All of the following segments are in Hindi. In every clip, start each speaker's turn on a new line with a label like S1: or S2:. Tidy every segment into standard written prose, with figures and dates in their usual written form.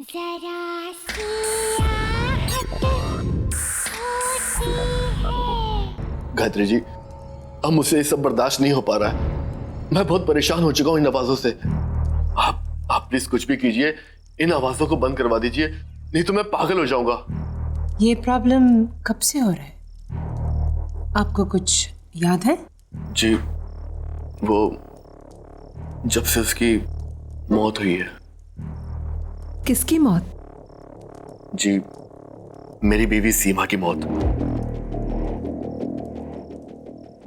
S1: जरा सी आहट होती है।
S2: गायत्री जी, अब मुझसे ये सब बर्दाश्त नहीं हो पा रहा है। मैं बहुत परेशान हो चुका हूँ इन आवाजों से। आप प्लीज कुछ भी कीजिए, इन आवाजों को बंद करवा दीजिए, नहीं तो मैं पागल हो जाऊंगा।
S3: ये प्रॉब्लम कब से हो रहा है? आपको कुछ याद है?
S2: जी, वो जब से उसकी मौत हुई है।
S3: किसकी मौत?
S2: जी, मेरी बीवी सीमा की मौत।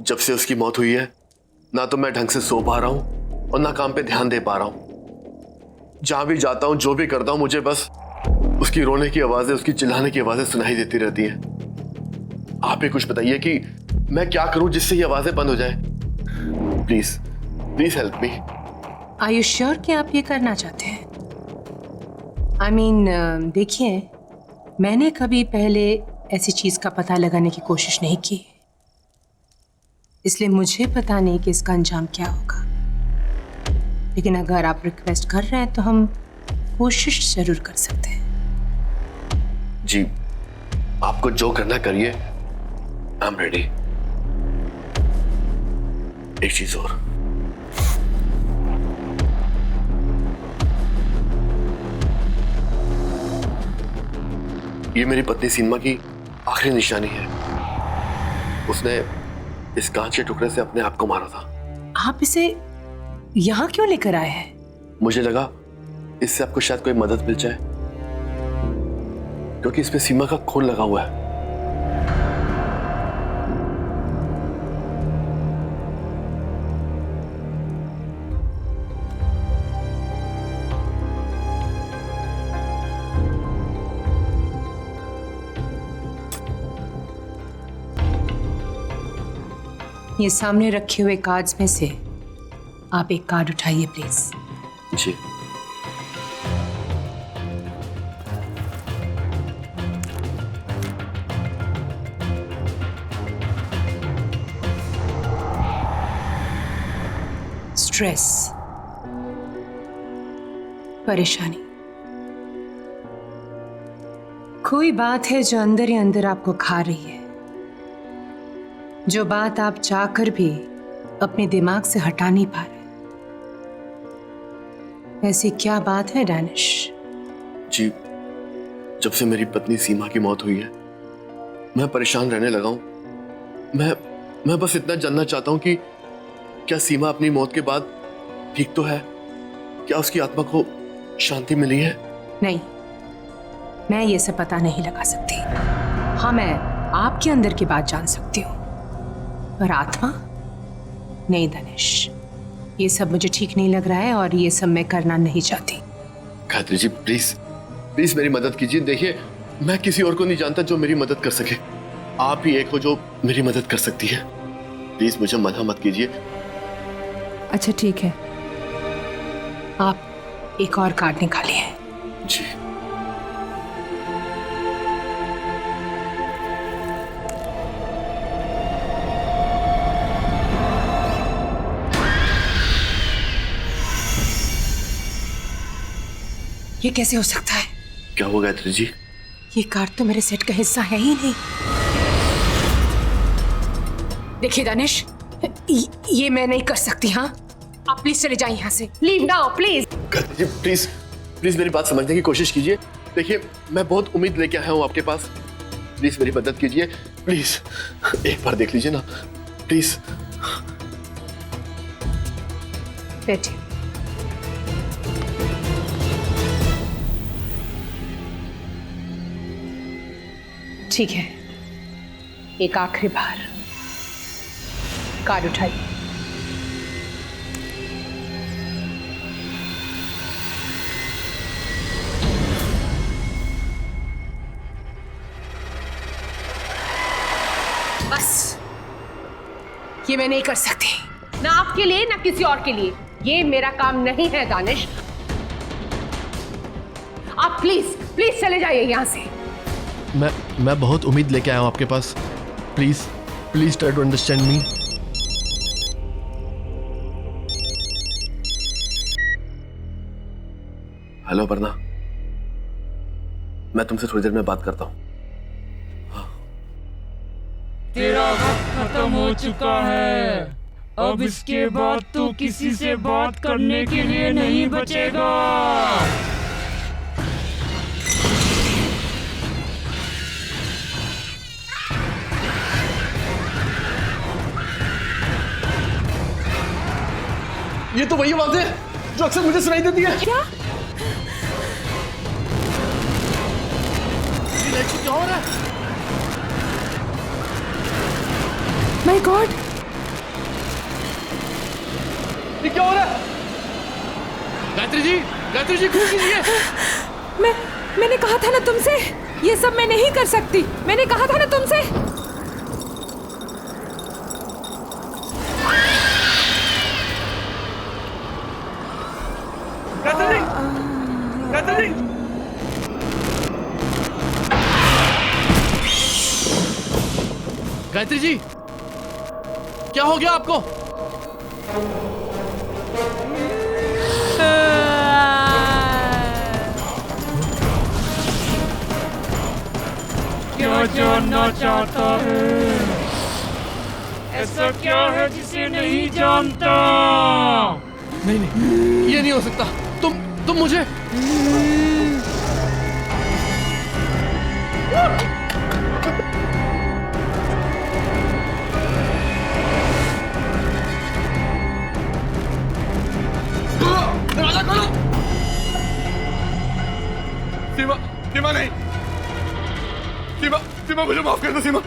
S2: जब से उसकी मौत हुई है, ना तो मैं ढंग से सो पा रहा हूं और ना काम पे ध्यान दे पा रहा हूं। जहां भी जाता हूं, जो भी करता हूं, मुझे बस उसकी रोने की आवाजें, उसकी चिल्लाने की आवाजें सुनाई देती रहती हैं। आप ही कुछ बताइए कि मैं क्या करूं जिससे ये आवाजें बंद हो जाए। Please please help me.
S3: Are you sure कि आप ये करना चाहते हैं? आई मीन, देखिए, मैंने कभी पहले ऐसी चीज का पता लगाने की कोशिश नहीं की, इसलिए मुझे पता नहीं कि इसका अंजाम क्या होगा। लेकिन अगर आप रिक्वेस्ट कर रहे हैं तो हम कोशिश जरूर कर सकते हैं।
S2: जी, आपको जो करना करिए, आई एम रेडी। एक चीज और, ये मेरी पत्नी सीमा की आखिरी निशानी है। उसने इस कांच के टुकड़े से अपने आप को मारा था।
S3: आप इसे यहां क्यों लेकर आए हैं?
S2: मुझे लगा इससे आपको शायद कोई मदद मिल जाए, क्योंकि इसमें सीमा का खून लगा हुआ है।
S3: ये सामने रखे हुए कार्ड्स में से आप एक कार्ड उठाइए प्लीज।
S2: जी।
S3: स्ट्रेस, परेशानी, कोई बात है जो अंदर ही अंदर आपको खा रही है, जो बात आप चाहकर भी अपने दिमाग से हटा नहीं पा रहे। ऐसी क्या बात है डैनिश?
S2: जी, जब से मेरी पत्नी सीमा की मौत हुई है, मैं परेशान रहने लगा हूं। मैं बस इतना जानना चाहता हूं कि क्या सीमा अपनी मौत के बाद ठीक तो है? क्या उसकी आत्मा को शांति मिली है?
S3: नहीं, मैं ये सब पता नहीं लगा सकती। हाँ, मैं आपके अंदर की बात जान सकती हूँ, पर आत्मा नहीं धनेश, ये सब मुझे ठीक नहीं लग रहा है और ये सब मैं करना नहीं चाहती।
S2: गायत्री जी, प्लीज प्लीज मेरी मदद कीजिए। देखिए, मैं किसी और को नहीं जानता जो मेरी मदद कर सके। आप ही एक हो जो मेरी मदद कर सकती है। प्लीज मुझे मना मत कीजिए।
S3: अच्छा ठीक है, आप एक और कार्ड निकालिए।
S2: जी।
S3: ये कैसे हो सकता है?
S2: क्या हुआ गायत्री जी?
S3: ये कार्ड तो मेरे सेट का हिस्सा है ही नहीं। देखिए दानिश, ये मैं नहीं कर सकती। हाँ, आप प्लीज चले जाइए यहाँ से। Leave now please.
S2: Gayatri ji, please please मेरी बात समझने की कोशिश कीजिए। देखिए, मैं बहुत उम्मीद लेके आया हूँ आपके पास। प्लीज मेरी मदद कीजिए, प्लीज एक बार देख लीजिए ना, प्लीज।
S3: बैठिए। ठीक है, एक आखिरी बार कार्ड उठाइए। बस, ये मैं नहीं कर सकती, ना आपके लिए ना किसी और के लिए। ये मेरा काम नहीं है दानिश। आप प्लीज प्लीज चले जाइए यहां से।
S2: मैं बहुत उम्मीद लेके आया हूँ आपके पास। Please please try to understand me. Hello Aparna, मैं तुमसे थोड़ी देर में बात करता हूँ।
S4: तेरा वक्त खत्म हो चुका है। अब इसके बाद तू किसी से बात करने के लिए नहीं बचेगा।
S2: ये तो वही आवाज है जो अक्सर मुझे सुनाई देती है।
S3: क्या?
S2: ये लाइट से क्या हो रहा है?
S3: माय गॉड,
S2: ये क्या हो रहा है? गायत्री जी कुछ कीजिए।
S3: मैंने कहा था ना तुमसे, ये सब मैं नहीं कर सकती। मैंने कहा था ना तुमसे।
S2: गायत्री जी, क्या हो गया आपको?
S4: क्या जानना चाहता है? ऐसा क्या है जिसे नहीं जानता?
S2: नहीं, ये नहीं हो सकता। तुम मुझे दरवाजा खोलो। सीमा नहीं। सीमा मुझे माफ कर दो। सीमा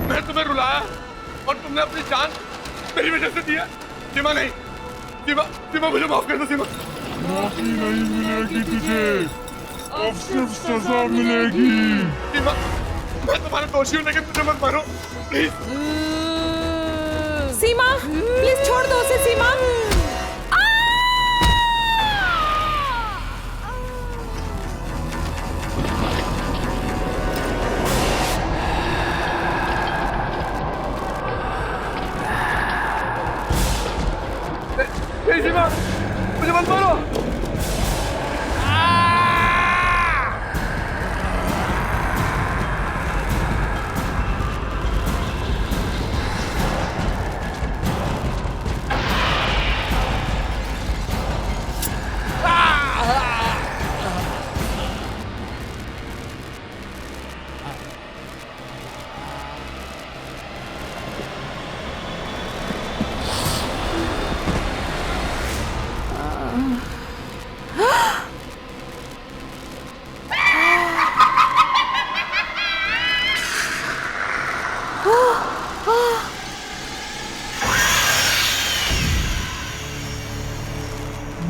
S2: मैं तुम्हें रुलाया और तुमने अपनी जान मेरी वजह से दिया। सीमा नहीं। सीमा मुझे माफ कर दो। सीमा
S4: माफी नहीं मिलेगी तुझे, अब सिर्फ सजा मिलेगी।
S2: सीमा, मैं तुम्हारा दोषी हूँ लेकिन मुझे मत मारो प्लीज।
S3: सीमा, प्लीज छोड़ दो उसे। सीमा,
S2: सीमा, मुझे मत मारो।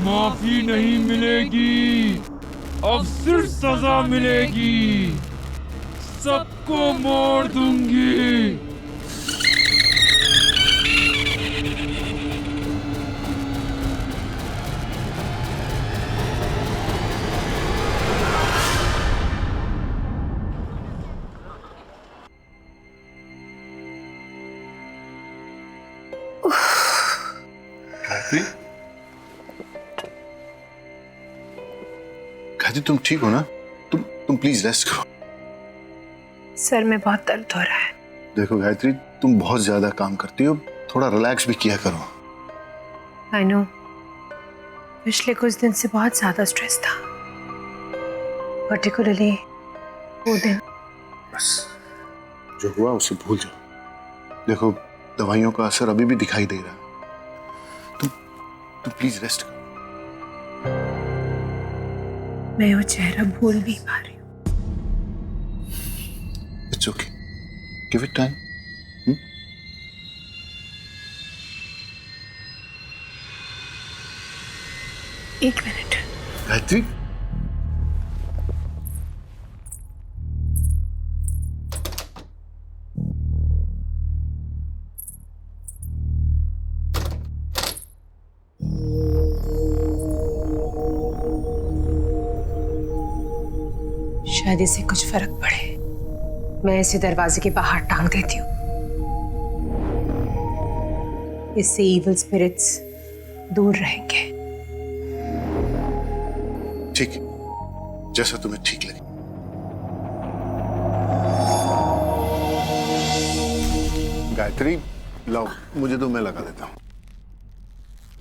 S4: माफी नहीं मिलेगी, अब सिर्फ सजा मिलेगी। सबको मार दूंगी।
S5: गायत्री, तुम ठीक हो ना? तुम प्लीज रेस्ट करो।
S3: सर में बहुत दर्द हो रहा है।
S5: देखो गायत्री, तुम बहुत ज्यादा काम करती हो, थोड़ा रिलैक्स भी किया करो।
S3: आई नो, पिछले कुछ दिन से बहुत ज्यादा स्ट्रेस था, पर्टिकुलरली वो दिन।
S5: बस जो हुआ उसे भूल जाओ। देखो, दवाइयों का असर अभी भी दिखाई दे रहा है। तुम प्लीज रेस्ट करो।
S3: मैं वो चेहरा भूल नहीं पा रही हूँ।
S5: It's okay, give it time.
S3: एक मिनट।
S5: गायत्री,
S3: शायद इससे कुछ फर्क पड़े। मैं इसे दरवाजे के बाहर टांग देती हूँ। इससे इविल स्पिरिट्स दूर रहेंगे।
S5: ठीक है, जैसा तुम्हें ठीक लगे। गायत्री लाओ, मुझे तो मैं लगा देता हूँ।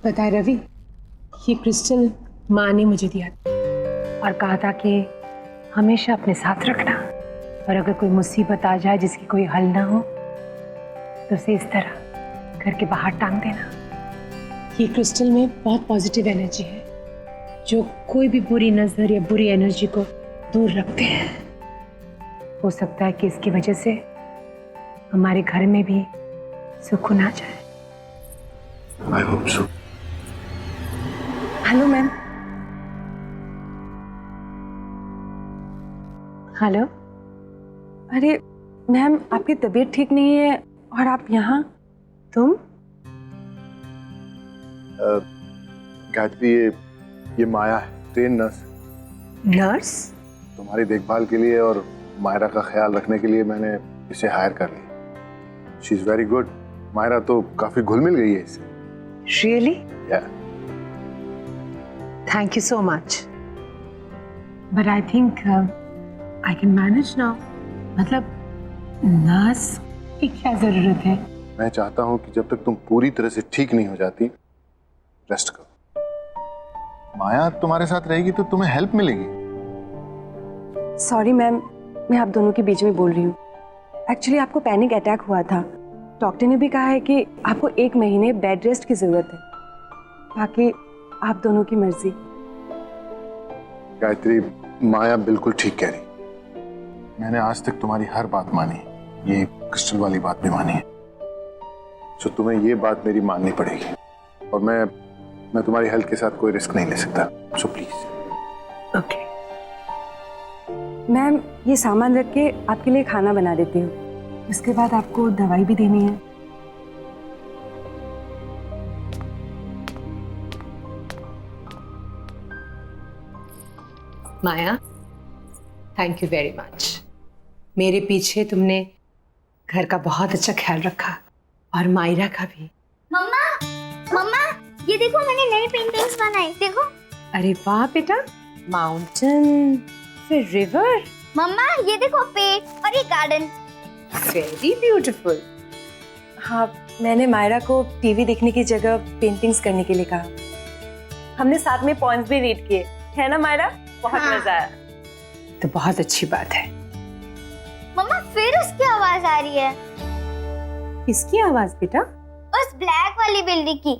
S3: पता है रवि, ये क्रिस्टल माँ ने मुझे दिया था और कहा था कि हमेशा अपने साथ रखना, और अगर कोई मुसीबत आ जाए जिसकी कोई हल ना हो तो उसे इस तरह घर के बाहर टांग देना। ये क्रिस्टल में बहुत पॉजिटिव एनर्जी है जो कोई भी बुरी नजर या बुरी एनर्जी को दूर रखते हैं। हो सकता है कि इसकी वजह से हमारे घर में भी सुकून आ जाए।
S5: I hope so.
S3: Hello ma'am. Hello.
S6: अरे मैम, आपकी तबीयत ठीक नहीं है और आप यहाँ?
S3: तुम?
S5: गायत्री, ये माया है, ट्रेन नर्स।
S3: नर्स?
S5: तुम्हारी देखभाल के लिए और मायरा का ख्याल रखने के लिए मैंने इसे हायर कर लिया। She is very good. Myra तो काफी घुल मिल गई है इससे।
S3: Really?
S5: Yeah.
S3: Thank you so much, but I think I can manage now. मतलब नर्स की क्या जरूरत है?
S5: मैं चाहता हूं कि जब तक तुम पूरी तरह से ठीक नहीं हो जाती, रेस्ट करो। माया तुम्हारे साथ रहेगी तो तुम्हें हेल्प मिलेगी।
S6: सॉरी मैम, मैं आप दोनों के बीच में बोल रही हूँ। एक्चुअली आपको पैनिक अटैक हुआ था। डॉक्टर ने भी कहा है कि आपको 1 महीने बेड रेस्ट की जरूरत है। बाकी आप दोनों की मर्जी।
S5: गायत्री, माया बिल्कुल ठीक कह रही। मैंने आज तक तुम्हारी हर बात मानी, ये क्रिस्टल वाली बात भी मानी है। तो तुम्हें ये बात मेरी माननी पड़ेगी, और मैं तुम्हारी हेल्थ के साथ कोई रिस्क नहीं ले सकता। So please.
S3: ओके।
S6: मैम, ये सामान रख के आपके लिए खाना बना देती हूँ। उसके बाद आपको दवाई भी देनी है।
S3: माया, थैंक यू वेरी मच। मेरे पीछे तुमने घर का बहुत अच्छा ख्याल रखा, और मायरा का भी।
S1: मम्मा, मम्मा, ये देखो मैंने नई पेंटिंग्स बनाई, देखो।
S3: अरे वाह बेटा, माउंटेन, फिर रिवर।
S1: मम्मा, ये देखो पेड़ और ये गार्डन।
S3: Very beautiful.
S6: हाँ, मैंने मायरा को टीवी देखने की जगह पेंटिंग्स करने के लिए कहा। हमने साथ में पॉइंट्स भी रीड किए, है ना मायरा? बहुत
S1: हाँ।
S6: मजा आया।
S3: तो बहुत अच्छी बात है।
S1: मम्मा, फिर उसकी आवाज आ रही है।
S3: किसकी आवाज बेटा?
S1: उस ब्लैक वाली बिल्ली की,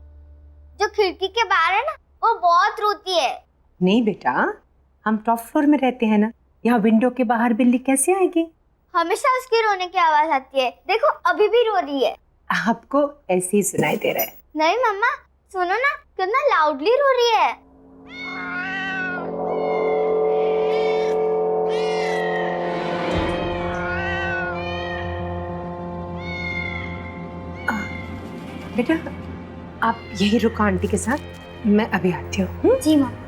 S1: जो खिड़की के बाहर है ना, वो बहुत रोती है।
S3: नहीं बेटा, हम टॉप फ्लोर में रहते हैं ना, यहाँ विंडो के बाहर बिल्ली कैसे आएगी?
S1: हमेशा उसकी रोने की आवाज आती है, देखो अभी भी रो रही है।
S3: आपको ऐसे ही सुनाई दे रहा है।
S1: नहीं मम्मा, सुनो ना, कितना लाउडली रो रही है।
S3: बेटा, आप यही रुको आंटी के साथ, मैं अभी आती हूँ।
S1: जी मम्मा।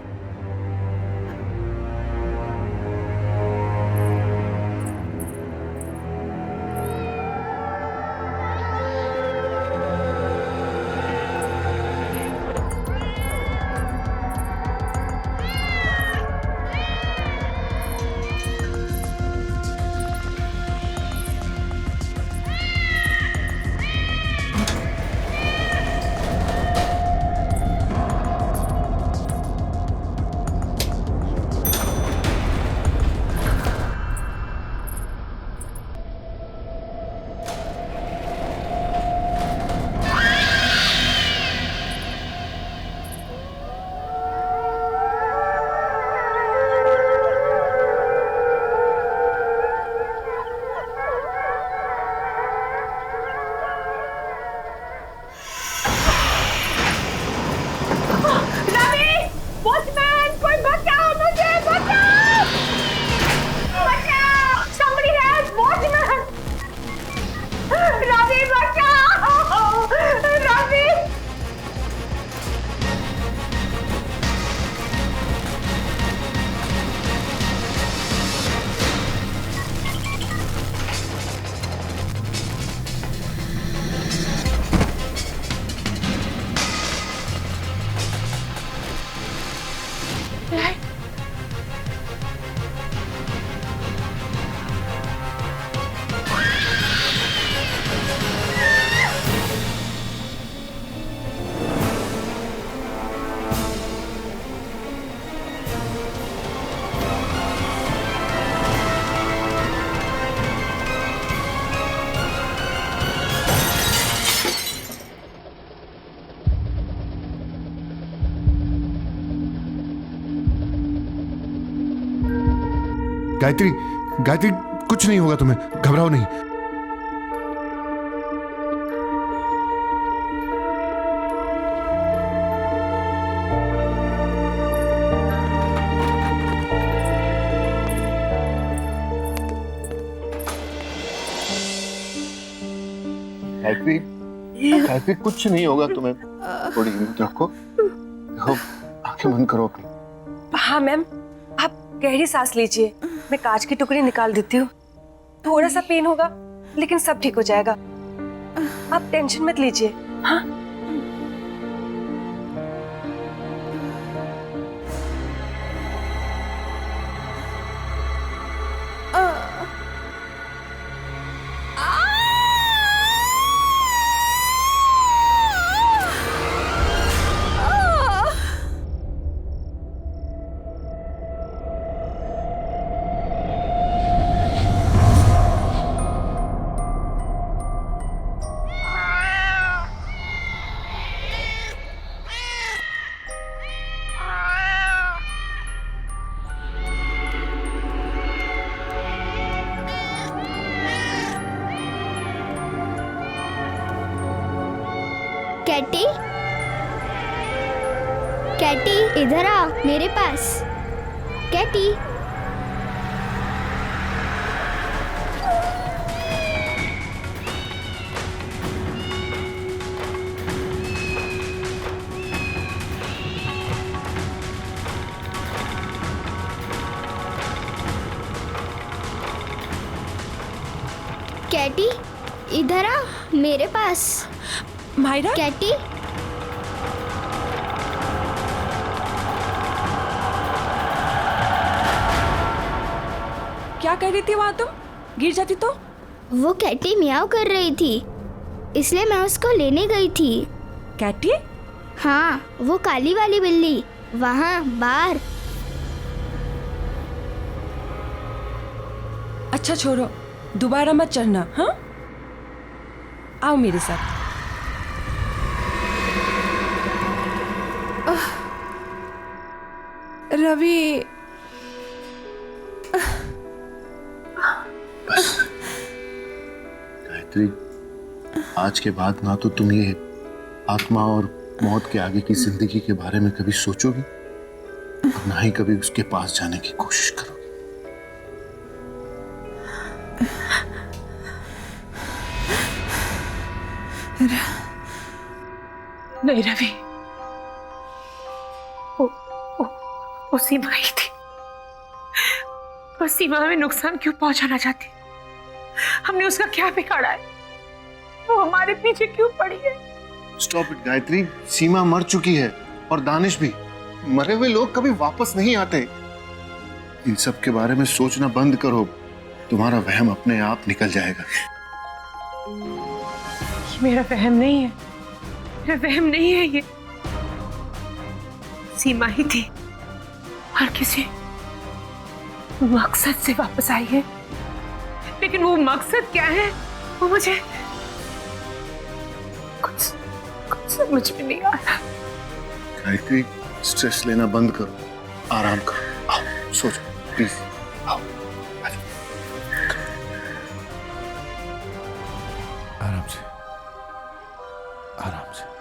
S5: गायत्री, गायत्री कुछ नहीं होगा तुम्हें, घबराओ नहीं। गायत्री, गायत्री कुछ नहीं होगा तुम्हें, थोड़ी हिम्मत रखो, देखो आंखें बंद करो अपनी।
S6: हाँ मैम, आप गहरी सांस लीजिए, मैं कांच की टुकड़ी निकाल देती हूँ। थोड़ा सा पेन होगा लेकिन सब ठीक हो जाएगा, आप टेंशन मत लीजिए। हाँ
S1: कैटी, कैटी इधर आ मेरे पास। कैटी, कैटी इधर आ मेरे पास।
S6: मायरा,
S1: कैटी,
S6: क्या कर रही थी वहां तुम? गिर जाती तो?
S1: वो कैटी मियाओ कर रही थी, इसलिए मैं उसको लेने गई थी।
S6: कैटी?
S1: हाँ, वो काली वाली बिल्ली वहाँ बाहर।
S6: अच्छा छोड़ो, दोबारा मत चढ़ना। हाँ, आओ मेरे साथ। रवि,
S5: बस गायत्री, आज के बाद ना तो तुम ये आत्मा और मौत के आगे की जिंदगी के बारे में कभी सोचोगी और ना ही कभी उसके पास जाने की कोशिश करोगी।
S3: नहीं रवि, वो सीमा ही थी, वो सीमा में नुकसान क्यों पहुंचाना चाहती? हमने उसका क्या बिगाड़ा है? वो हमारे पीछे क्यों पड़ी है?
S5: स्टॉप इट गायत्री, सीमा मर चुकी है और दानिश भी। मरे हुए लोग कभी वापस नहीं आते। इन सब के बारे में सोचना बंद करो, तुम्हारा वहम अपने आप निकल जाएगा।
S3: ये मेरा वहम नहीं है, मेरा वहम नहीं है ये। सीमा ही थी और किसी मकसद से वापस आई है, लेकिन वो मकसद क्या है वो मुझे कुछ समझ में नहीं आ रहा।
S5: गायत्री, स्ट्रेस लेना बंद करो, आराम करो, आओ सो जाओ प्लीज, आओ आराम से, आराम से।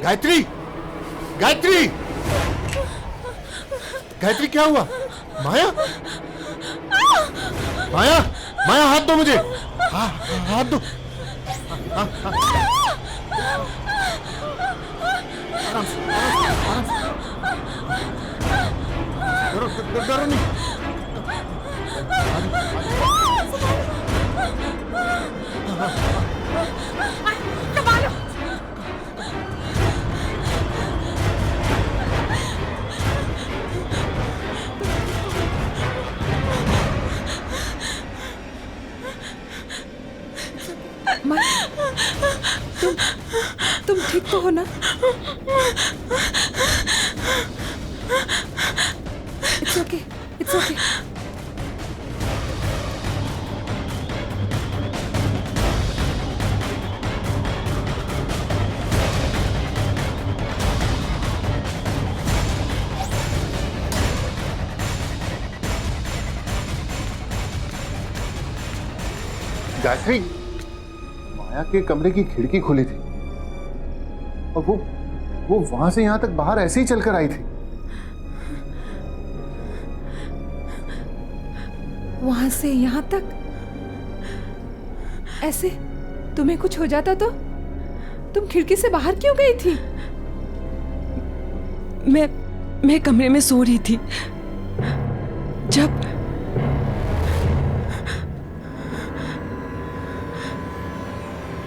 S5: गायत्री, गायत्री, गायत्री क्या हुआ? माया, माया, माया हाथ दो मुझे, हाथ दो। आराम से, आराम से। डरो नहीं।
S6: तुम ठीक तो हो ना? It's okay, it's okay.
S5: Gayatri, Maya के कमरे की खिड़की खुली थी और वो वहां से यहां तक बाहर ऐसे ही चलकर आई थी।
S6: वहां से यहां तक ऐसे? तुम्हें कुछ हो जाता तो? तुम खिड़की से बाहर क्यों गई थी? मैं कमरे में सो रही थी जब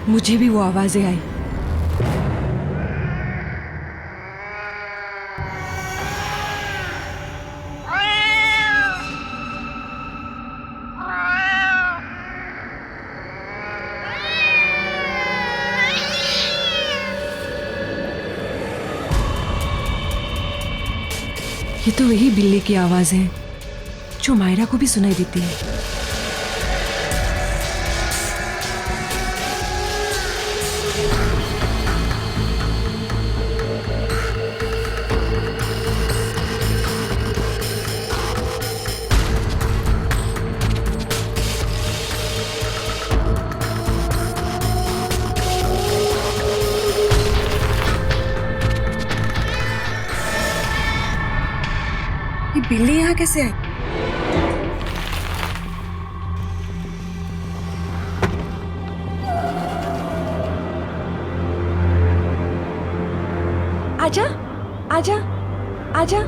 S6: मुझे भी वो आवाजें आई। ये तो वही बिल्ली की आवाज है जो मायरा को भी सुनाई देती है। ये बिल्ली यहाँ कैसे आई? आजा, आजा, आजा।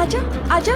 S6: आजा, आजा।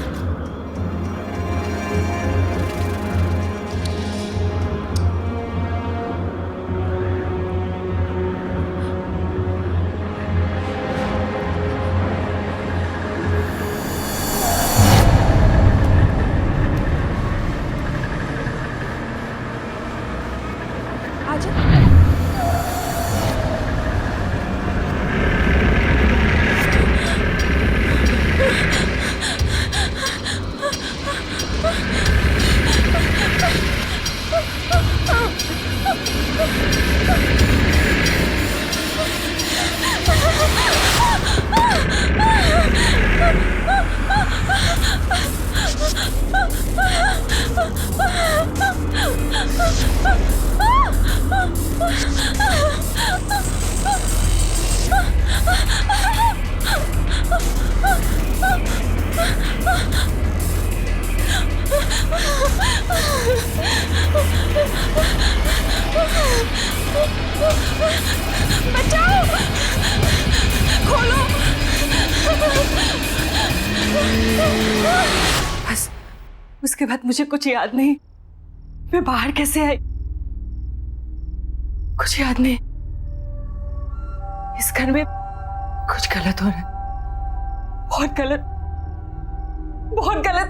S6: बचाओ, खोलो। बस उसके बाद मुझे कुछ याद नहीं। मैं बाहर कैसे आई कुछ याद नहीं। इस घर में कुछ गलत हो रहा है, बहुत गलत, बहुत गलत।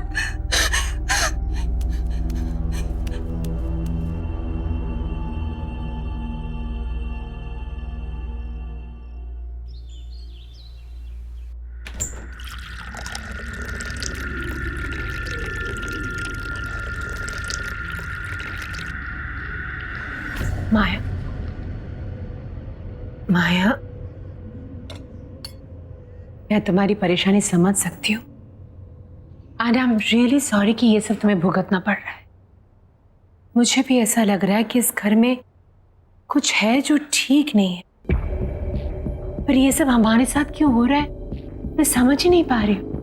S3: माया, माया, मैं तुम्हारी परेशानी समझ सकती हूँ and I am really sorry कि ये सब तुम्हें भुगतना पड़ रहा है। मुझे भी ऐसा लग रहा है कि इस घर में कुछ है जो ठीक नहीं है, पर ये सब हमारे साथ क्यों हो रहा है मैं समझ ही नहीं पा रही हूँ।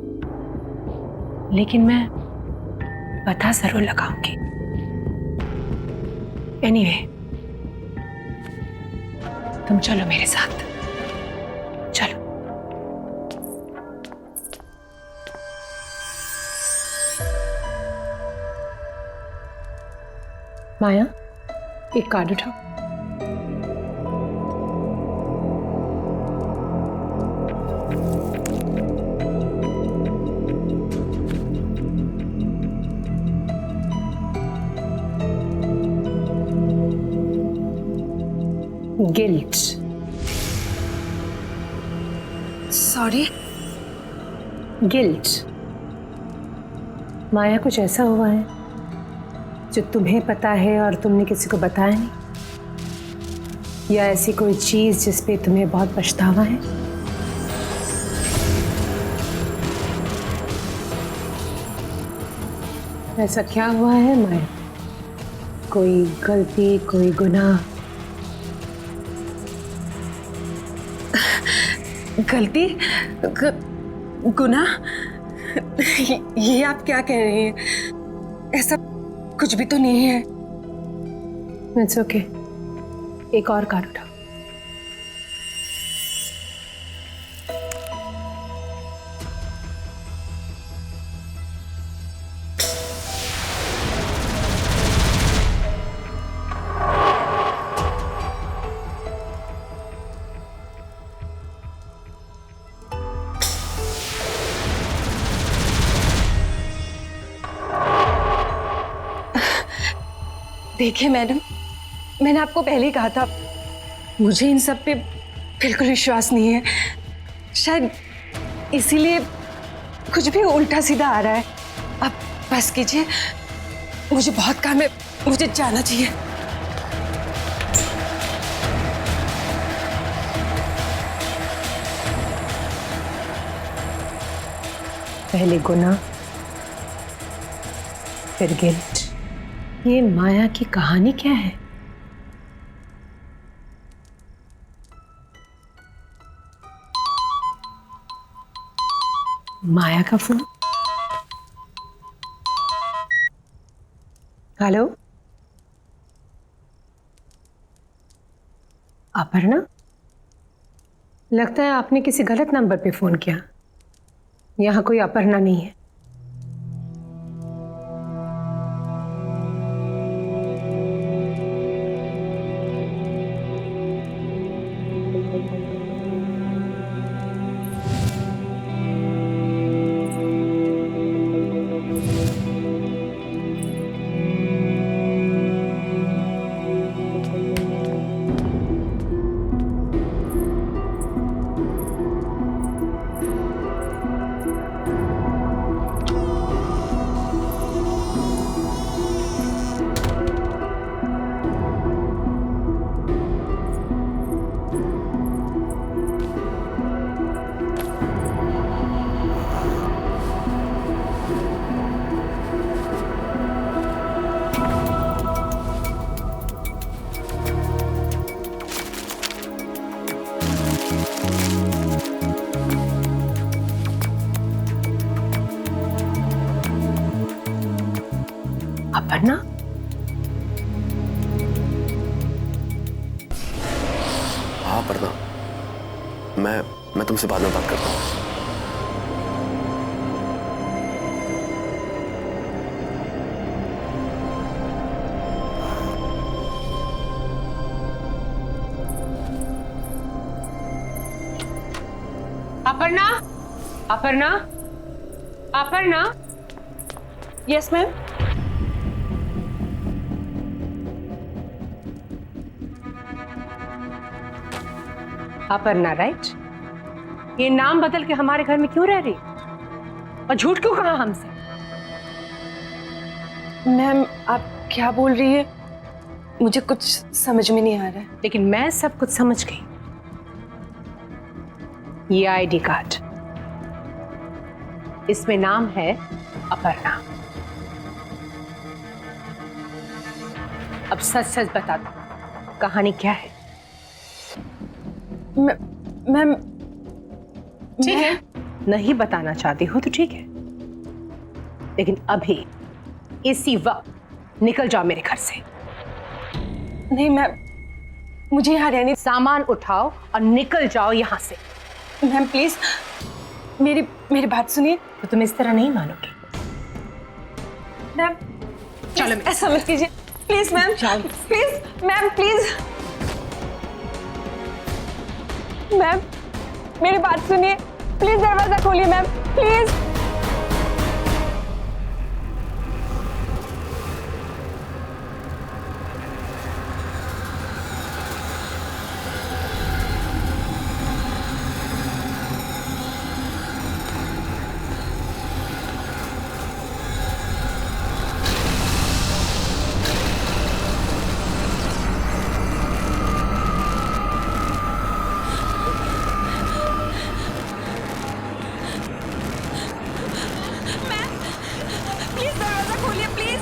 S3: लेकिन मैं पता जरूर लगाऊंगी। एनीवे, तुम चलो मेरे साथ, चलो। माया, एक कार्ड उठाओ। गिल्ट।
S6: सॉरी।
S3: गिल्ट। माया, कुछ ऐसा हुआ है जो तुम्हें पता है और तुमने किसी को बताया नहीं, या ऐसी कोई चीज जिस पे तुम्हें बहुत पछतावा है? ऐसा क्या हुआ है माया? कोई गलती, कोई गुनाह?
S6: गलती? गुनाह? ये आप क्या कह रही हैं? ऐसा कुछ भी तो नहीं है।
S3: इट्स ओके, एक और कार्ड उठाओ।
S6: देखिए मैडम, मैंने आपको पहले ही कहा था, मुझे इन सब पे बिल्कुल विश्वास नहीं है। शायद इसीलिए कुछ भी उल्टा सीधा आ रहा है। आप बस कीजिए, मुझे बहुत काम है, मुझे जाना चाहिए।
S3: पहले गुनाह, फिर गिल्ट। ये माया की कहानी क्या है? माया का फोन। हेलो, अपर्णा, लगता है आपने किसी गलत नंबर पे फोन किया। यहां कोई अपर्णा नहीं है। अपर्णा,
S2: हाँ अपर्णा, मैं तुमसे बाद में बात करता हूँ।
S3: Aparna, Aparna, Aparna.
S6: Yes ma'am.
S3: Aparna, right? ये नाम बदल के हमारे घर में क्यों रह रही और झूठ क्यों कहा हमसे?
S6: मैम, आप क्या बोल रही है? मुझे कुछ समझ में नहीं आ रहा है।
S3: लेकिन मैं सब कुछ समझ गई। ये आईडी कार्ड, इसमें नाम है अपर्णा। अब सच सच बता दो, कहानी क्या है?
S6: मैम
S3: ठीक है, नहीं बताना चाहती हो तो ठीक है, लेकिन अभी इसी वक्त निकल जाओ मेरे घर से।
S6: नहीं मैम, मुझे यहाँ रहने।
S3: सामान उठाओ और निकल जाओ यहाँ से।
S6: मैम प्लीज मेरी बात सुनिए।
S3: तो तुम इस तरह नहीं मानोगी।
S6: मैम
S3: चलो
S6: ऐसा मत कीजिए please ma'am, please ma'am, please ma'am मेरी बात सुनिए, प्लीज दरवाजा खोलिए मैम, प्लीज। प्लीज दरवाजा खोलिए प्लीज।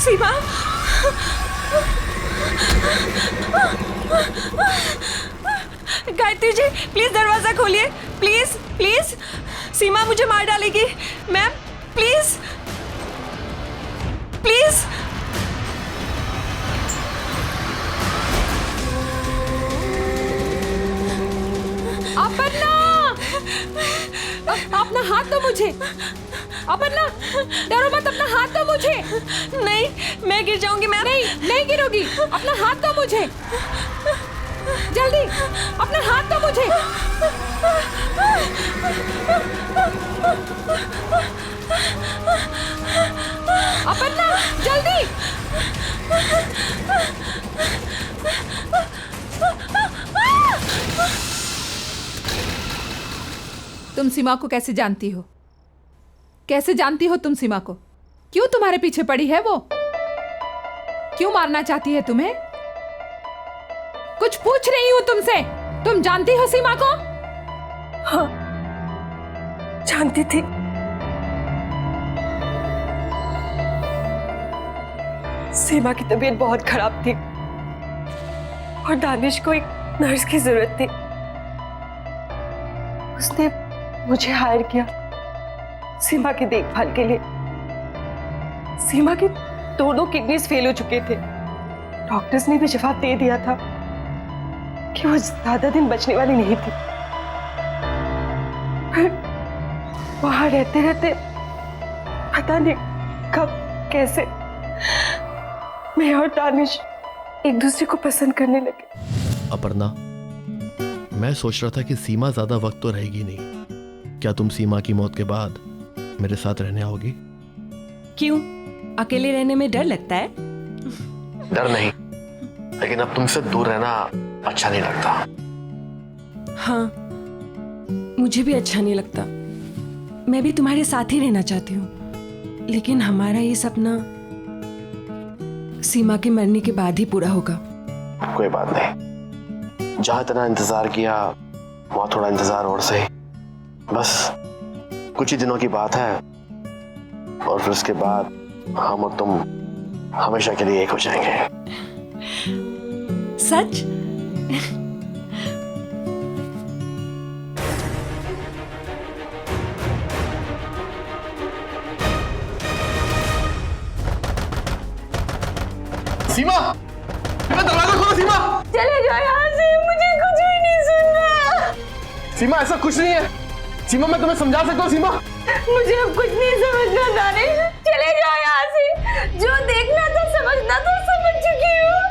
S6: सीमा, गायत्री जी प्लीज दरवाजा खोलिए, प्लीज प्लीज। सीमा मुझे मार डालेगी मैम, प्लीज प्लीज।
S3: अपर्णा, अपना हाथ दो मुझे। अपर्णा, डरो मत, अपना हाथ दो मुझे।
S6: नहीं, मैं गिर जाऊंगी मैम।
S3: नहीं गिरोगी, अपना हाथ दो मुझे, जल्दी अपना हाथ दो मुझे। अपर्णा जल्दी।
S7: तुम सीमा को कैसे जानती हो? कैसे जानती हो तुम सीमा को? क्यों तुम्हारे पीछे पड़ी है वो? क्यों मारना चाहती है तुम्हें? कुछ पूछ रही हूं तुमसे। तुम जानती हो सीमा को?
S6: हाँ, जानती थी। सीमा की तबीयत बहुत खराब थी और दानिश को एक नर्स की जरूरत थी। उसने मुझे हायर किया सीमा की देखभाल के लिए। सीमा की दोनों किडनीज फेल हो चुके थे। डॉक्टर्स ने भी जवाब दे दिया था कि वो ज्यादा दिन बचने वाली नहीं थी। फिर वहां रहते रहते पता नहीं कब कैसे मैं और दानिश एक दूसरे को पसंद करने लगे।
S2: अपर्णा, मैं सोच रहा था कि सीमा ज्यादा वक्त तो रहेगी नहीं। क्या तुम सीमा की मौत के बाद मेरे साथ रहने आओगी?
S6: क्यों, अकेले रहने में डर लगता है?
S2: डर नहीं, लेकिन अब तुमसे दूर रहना अच्छा नहीं लगता।
S6: हाँ, मुझे भी अच्छा नहीं लगता। मैं भी तुम्हारे साथ ही रहना चाहती हूँ, लेकिन हमारा ये सपना सीमा के मरने के बाद ही पूरा होगा।
S2: कोई बात नहीं, जहां इतना इंतजार किया वहां थोड़ा इंतजार और सही। बस कुछ ही दिनों की बात है और फिर उसके बाद हम और तुम हमेशा के लिए एक हो जाएंगे।
S6: सच?
S2: सीमा, दरवाजा खोलो। सीमा,
S6: चले जाओ यहाँ से, मुझे कुछ भी नहीं सुनना।
S2: सीमा ऐसा कुछ नहीं है। सीमा, मैं तुम्हें समझा सकता हूँ। सीमा,
S6: मुझे अब कुछ नहीं समझना दानिश, चले जाओ यहाँ से। जो देखना था समझना था समझ चुकी हूँ।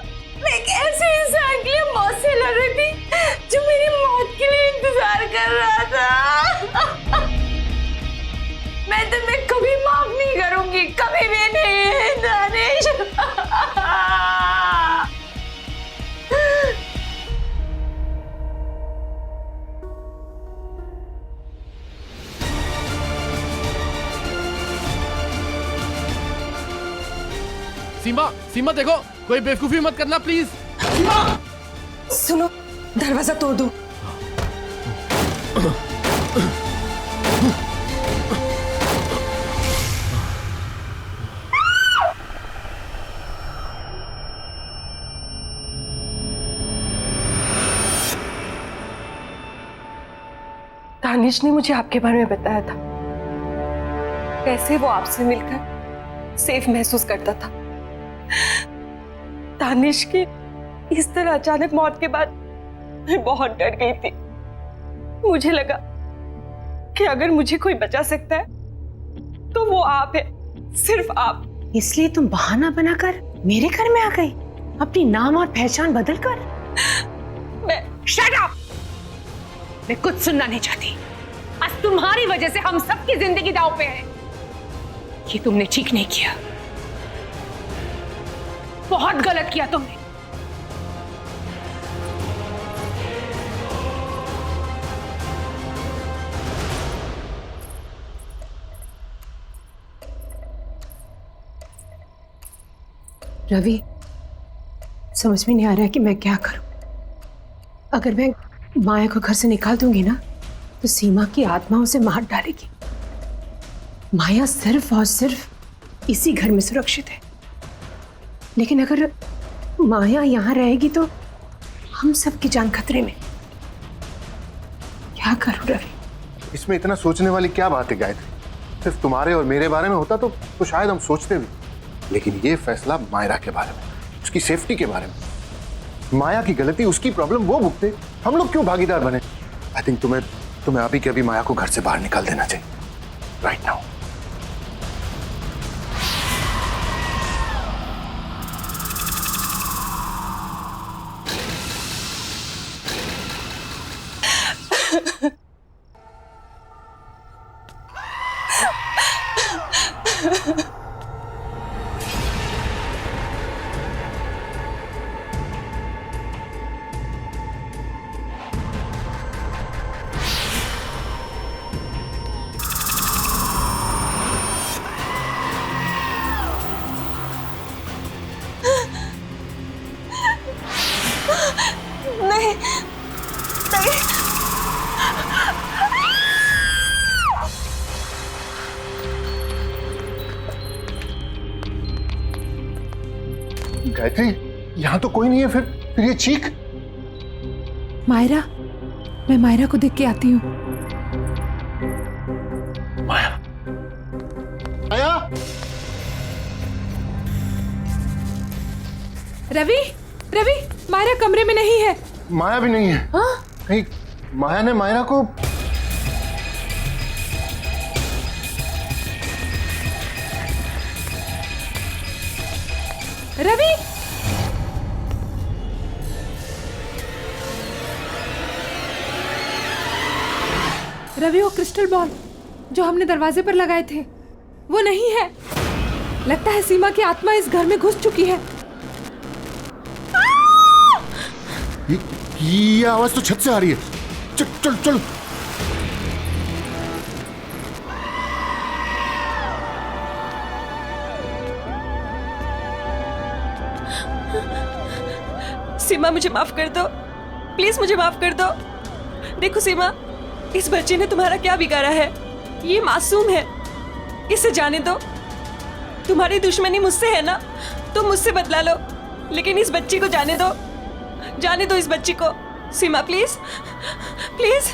S6: एक ऐसे इंसान के लिए मौत से लड़ रही थी, जो मेरी मौत के लिए इंतजार कर रहा था। मैं तुम्हें कभी माफ नहीं करूंगी, कभी भी नहीं दानिश।
S2: सीमा, सीमा देखो, कोई बेवकूफी मत करना प्लीज।
S6: सुनो, दरवाजा तोड़ दो। दानिश ने मुझे आपके बारे में बताया था, कैसे वो आपसे मिलकर सेफ महसूस करता था। दानिश की इस तरह अचानक मौत के बाद मैं बहुत डर गई थी। मुझे लगा कि अगर मुझे कोई बचा सकता है तो वो आप है, सिर्फ आप।
S3: इसलिए तुम बहाना बनाकर मेरे घर में आ गई, अपनी नाम और पहचान बदलकर।
S6: मैं
S3: शट अप! मैं कुछ सुनना नहीं चाहती। आज तुम्हारी वजह से हम सबकी जिंदगी दांव पे है। ये तुमने ठीक नहीं किया, बहुत गलत किया तुमने। रवि, समझ में नहीं आ रहा है कि मैं क्या करूं। अगर मैं माया को घर से निकाल दूंगी ना, तो सीमा की आत्मा उसे मार डालेगी। माया सिर्फ और सिर्फ इसी घर में सुरक्षित है, लेकिन अगर माया यहां रहेगी तो हम सबकी जान खतरे में। क्या करूं रवि?
S5: इसमें इतना सोचने वाली क्या बात है गायत्री? सिर्फ तुम्हारे और मेरे बारे में होता तो शायद हम सोचते भी, लेकिन ये फैसला मायरा के बारे में, उसकी सेफ्टी के बारे में। माया की गलती, उसकी प्रॉब्लम वो भुगते, हम लोग क्यों भागीदार बने? आई थिंक तुम्हें अभी के अभी माया को घर से बाहर निकाल देना चाहिए, राइट नाउ।
S6: नहीं, नहीं।
S5: गायत्री, यहाँ तो कोई नहीं है, फिर ये चीख।
S7: मायरा, मैं मायरा को देख के आती हूँ।
S5: माया, माया।
S7: रवि, रवि, मायरा कमरे में नहीं है।
S5: माया भी नहीं है।
S7: हाँ?
S5: कहीं माया ने मायरा को
S7: रवि, रवि, वो क्रिस्टल बॉल जो हमने दरवाजे पर लगाए थे वो नहीं है। लगता है सीमा की आत्मा इस घर में घुस चुकी है।
S5: ये आवाज तो छत से आ रही है। चल चल चल।
S6: सीमा, मुझे माफ कर दो, प्लीज मुझे माफ कर दो। देखो सीमा, इस बच्चे ने तुम्हारा क्या बिगाड़ा है? ये मासूम है, इसे जाने दो। तुम्हारी दुश्मनी मुझसे है ना, तुम मुझसे बदला लो, लेकिन इस बच्ची को जाने दो, जाने दो इस बच्ची को। सीमा प्लीज, प्लीज।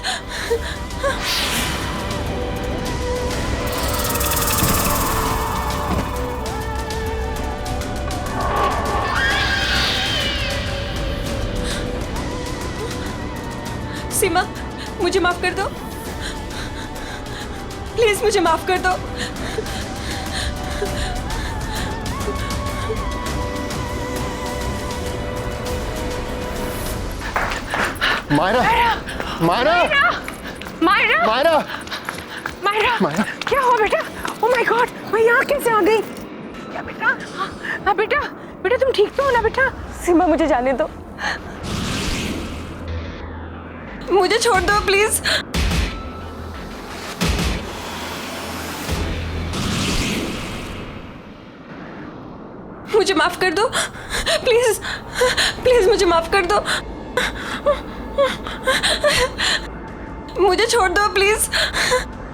S6: सीमा, मुझे माफ कर दो, प्लीज मुझे माफ कर दो।
S5: मायरा मायरा
S3: मायरा
S5: मायरा
S3: मायरा
S5: मायरा
S3: क्या हुआ बेटा? ओह माय गॉड, मैं यहाँ कैसे आ गई? क्या बेटा? हाँ बेटा, बेटा तुम ठीक तो हो ना बेटा?
S6: सीमा मुझे जाने दो, मुझे छोड़ दो प्लीज। मुझे माफ कर दो प्लीज, प्लीज मुझे माफ कर दो, मुझे छोड़ दो प्लीज।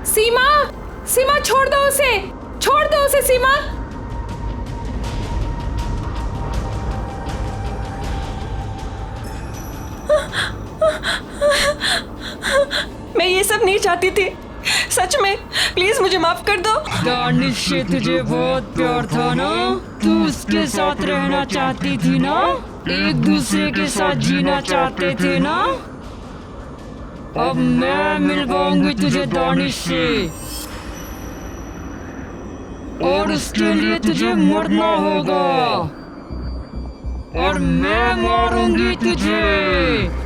S7: सीमा, सीमा छोड़ दो उसे, छोड़ दो उसे सीमा।
S6: मैं ये सब नहीं चाहती थी, सच में, प्लीज मुझे माफ कर दो।
S4: दानिश से तुझे बहुत प्यार था ना, तू उसके साथ रहना चाहती थी ना, एक दूसरे के साथ जीना चाहते थे ना। अब मैं मिलवाऊंगी तुझे दानिश से, और उसके लिए तुझे मरना होगा, और मैं मारूंगी तुझे।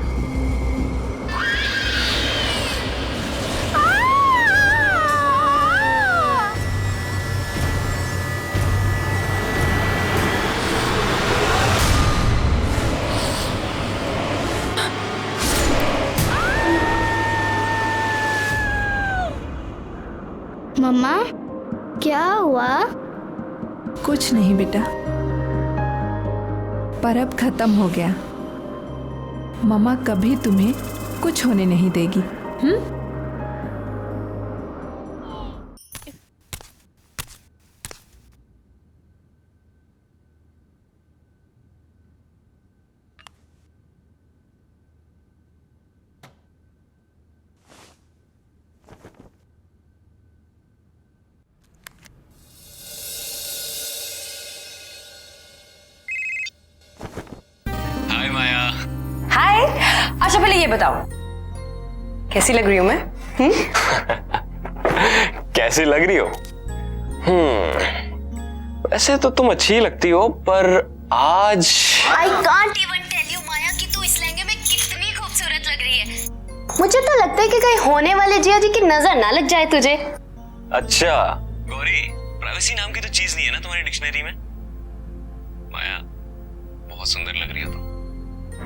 S1: मम्मा क्या हुआ?
S7: कुछ नहीं बेटा, पर अब खत्म हो गया। मम्मा कभी तुम्हें कुछ होने नहीं देगी।
S8: हाय माया।
S6: हाय, अच्छा पहले ये बताओ कैसी लग रही हूँ मैं?
S8: कैसी लग रही हो? वैसे तो तुम अच्छी लगती हो, पर आज
S1: I can't even tell you माया कि तू इस लहंगे में कितनी खूबसूरत लग रही है। मुझे तो लगता है कि कहीं होने वाले जिया जी की नजर ना लग जाए तुझे।
S8: अच्छा गौरी, प्राइवेसी नाम की तो चीज नहीं है ना तुम्हारी डिक्शनरी में। माया बहुत सुंदर लग रही हो तुम।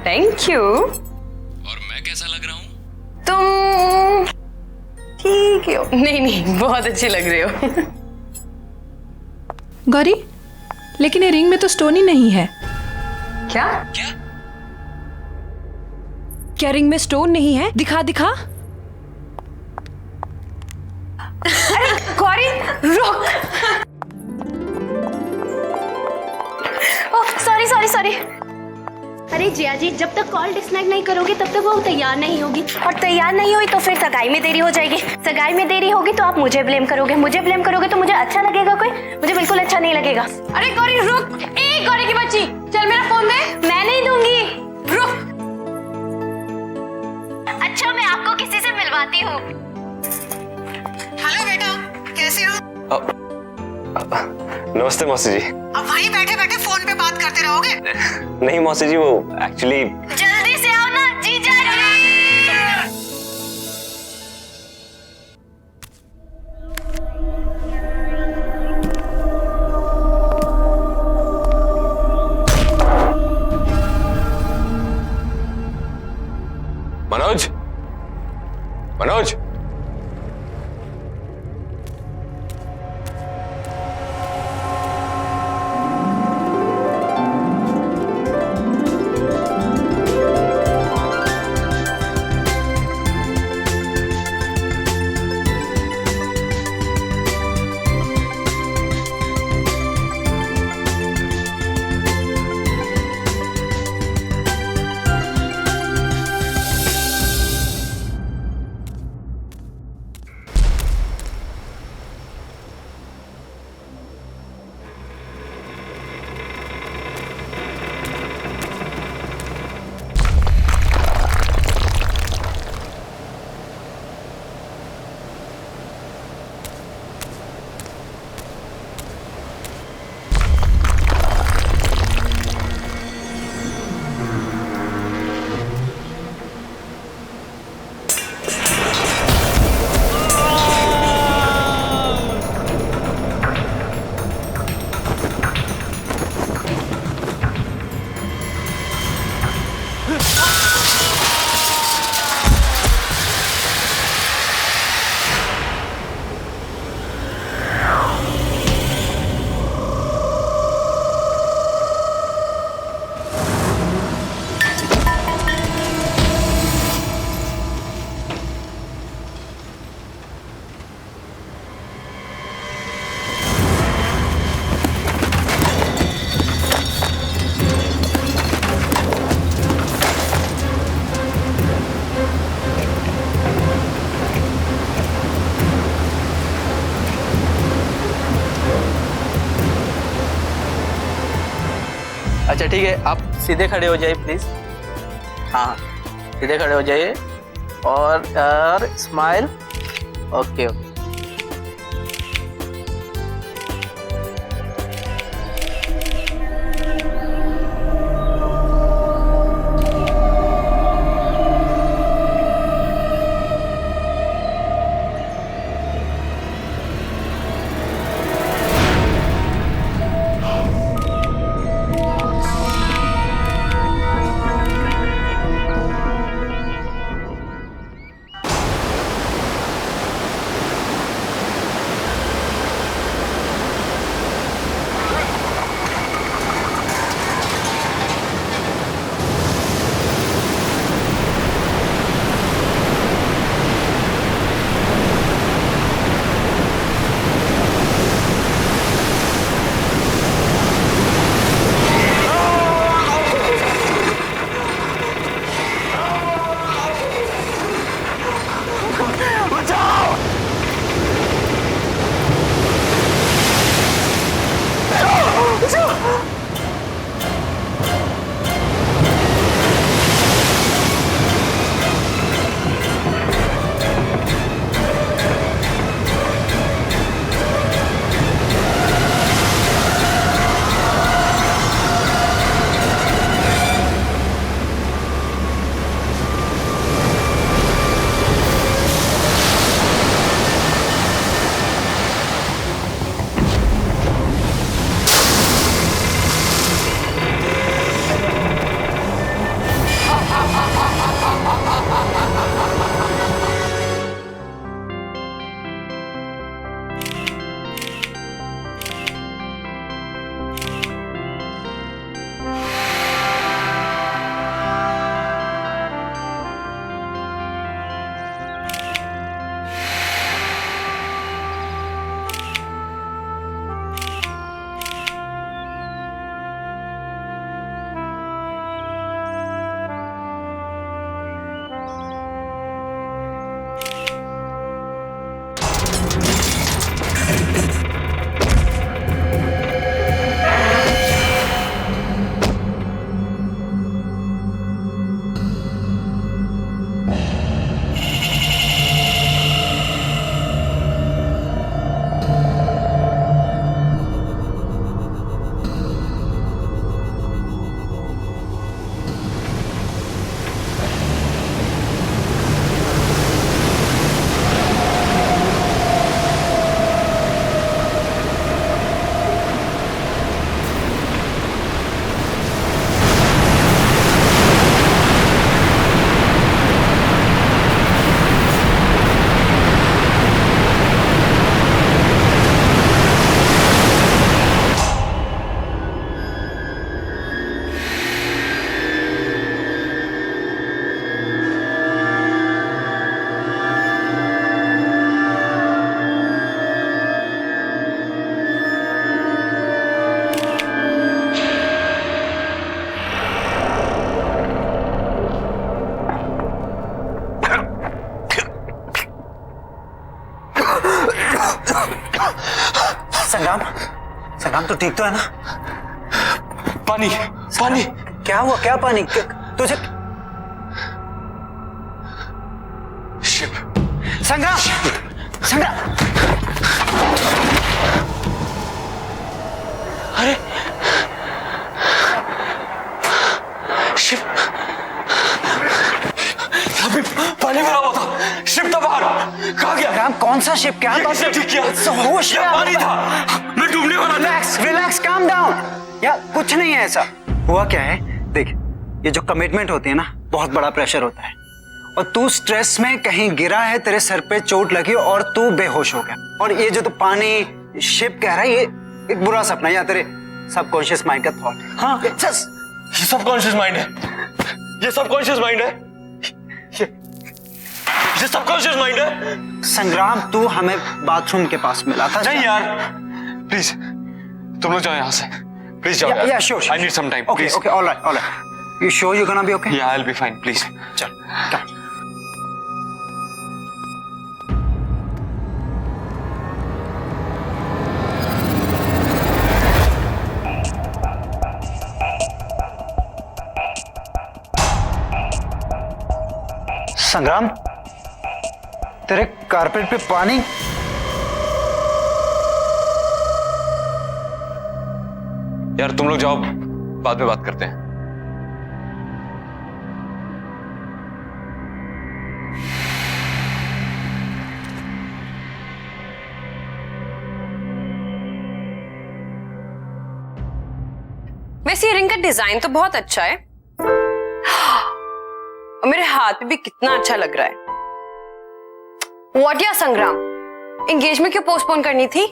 S6: Thank you.
S8: और मैं कैसा लग रहा हूँ?
S6: तुम ठीक हो? नहीं नहीं, बहुत अच्छी लग रही हो।
S7: गौरी, लेकिन ये रिंग में तो स्टोन ही नहीं है।
S6: क्या?
S8: क्या?
S6: क्या रिंग में स्टोन नहीं है? दिखा दिखा। अरे गौरी रुक।
S1: Oh sorry sorry sorry. अरे जिया जी, जब तक कॉल डिस्कनेक्ट नहीं करोगे तब तक वो तैयार नहीं होगी, और तैयार नहीं हुई तो फिर सगाई में देरी हो जाएगी, सगाई में देरी होगी तो आप मुझे ब्लेम करोगे, मुझे ब्लेम करोगे तो मुझे अच्छा लगेगा कोई? मुझे बिल्कुल अच्छा नहीं लगेगा।
S6: अरे गौरी रुक। ए गौरी की बच्ची, चल मेरा फोन दे।
S1: मैं नहीं दूंगी।
S6: रुक।
S1: अच्छा मैं आपको किसी से मिलवाती हूँ।
S9: हेलो बेटा, कैसे हो?
S8: नमस्ते मौसी जी।
S9: अब वहीं बैठे बैठे फोन पे बात करते रहोगे?
S8: नहीं मौसी जी, वो एक्चुअली
S1: जल्दी से आओ ना जीजा जी।
S8: मनोज, मनोज,
S10: अच्छा ठीक है, आप सीधे खड़े हो जाइए प्लीज। हाँ सीधे खड़े हो जाइए और स्माइल। Okay okay.
S11: संग्राम तो ठीक तो है ना?
S8: पानी पानी
S11: क्या हुआ? क्या पानी? तुझे
S8: शिप
S11: संग्राम संग्राम
S8: अरे शिप अभी पानी भरा हुआ था, शिप था बाहर, कहाँ गया?
S11: संग्राम कौन सा शिप? क्या
S8: किसने ठीक किया?
S11: होश में
S8: पानी था, मैं डूबने वाला था।
S11: रिलैक्स रिलैक्स काम डाउन यार, कुछ नहीं है ऐसा। हुआ क्या है देख, ये जो कमिटमेंट होती है ना, बहुत बड़ा प्रेशर होता है और तू स्ट्रेस में कहीं गिरा है, तेरे सर पे चोट लगी और तू बेहोश हो गया। और ये जो तू पानी शिप कह रहा है, ये एक बुरा सपना या तेरे सबकॉन्शियस माइंड का थॉट है। हाँ
S8: ये सबकॉन्शियस माइंड है, ये सबकॉन्शियस माइंड है, ये सबकॉन्शियस माइंड है।
S11: संग्राम तू हमें बाथरूम के पास मिला था।
S8: नहीं यार प्लीज तुम लोग जाओ यहाँ से, प्लीज जाओ यार।
S11: Yeah, sure.
S8: I need some time,
S11: Okay,
S8: please.
S11: okay, all right. You sure you're gonna be okay?
S8: Yeah, I'll be fine, please.
S11: चल, come. संग्राम, तेरे कारपेट पे पानी।
S8: यार तुम लोग जाओ, बाद में बात करते हैं।
S12: वैसे ये रिंग का डिजाइन तो बहुत अच्छा है और मेरे हाथ पे भी कितना अच्छा लग रहा है। व्हाट या संग्राम, एंगेजमेंट क्यों पोस्टपोन करनी थी?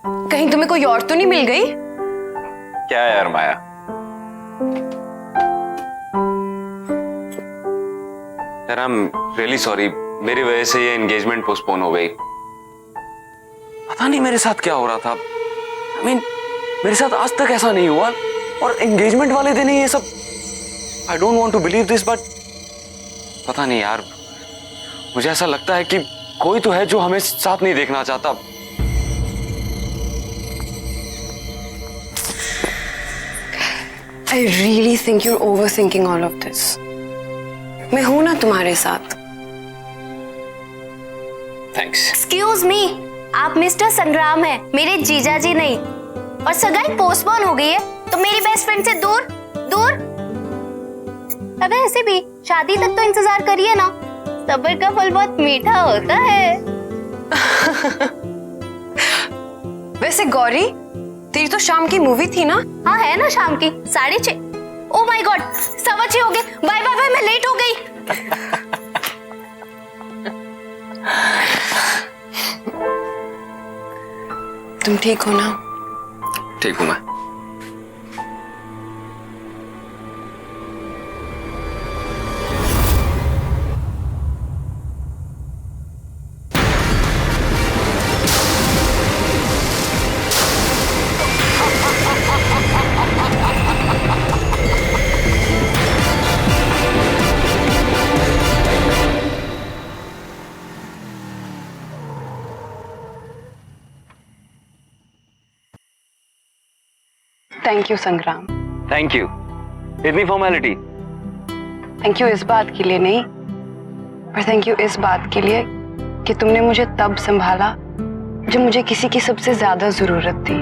S12: कहीं तुम्हें कोई और तो नहीं मिल गई?
S8: क्या यार माया, यार आई एम रियली सॉरी, मेरी वजह से ये एंगेजमेंट पोस्टपोन हो गई। पता नहीं मेरे साथ क्या हो रहा था। आई मीन मेरे साथ आज तक ऐसा नहीं हुआ, और एंगेजमेंट वाले दिन ही ये सब। I don't want to believe this, but पता नहीं यार, मुझे ऐसा लगता है कि कोई तो है जो हमें साथ नहीं देखना चाहता।
S12: I really think you're overthinking all of this. मैं हूं ना तुम्हारे साथ।
S8: थैंक्स।
S1: एक्सक्यूज मी, आप मिस्टर संग्राम हैं, मेरे जीजा जी नहीं। और सगाई पोस्टपोन हो गई है तो मेरी बेस्ट फ्रेंड से दूर दूर। अब ऐसे भी शादी तक तो इंतजार करिए ना, सब्र का फल बहुत मीठा होता है।
S12: वैसे गौरी, तेरी तो शाम की मूवी थी ना?
S1: हाँ है ना, शाम की 6:30। ओ माय गॉड, 6:15 हो गए। बाय बाय बाय, मैं लेट हो गई।
S12: तुम ठीक हो ना?
S8: ठीक हूं मैं।
S12: थैंक यू संग्राम।
S8: थैंक यू, इतनी फॉर्मेलिटी।
S12: थैंक यू इस बात के लिए नहीं, पर थैंक यू इस बात के लिए कि तुमने मुझे तब संभाला जब मुझे किसी की सबसे ज्यादा जरूरत थी।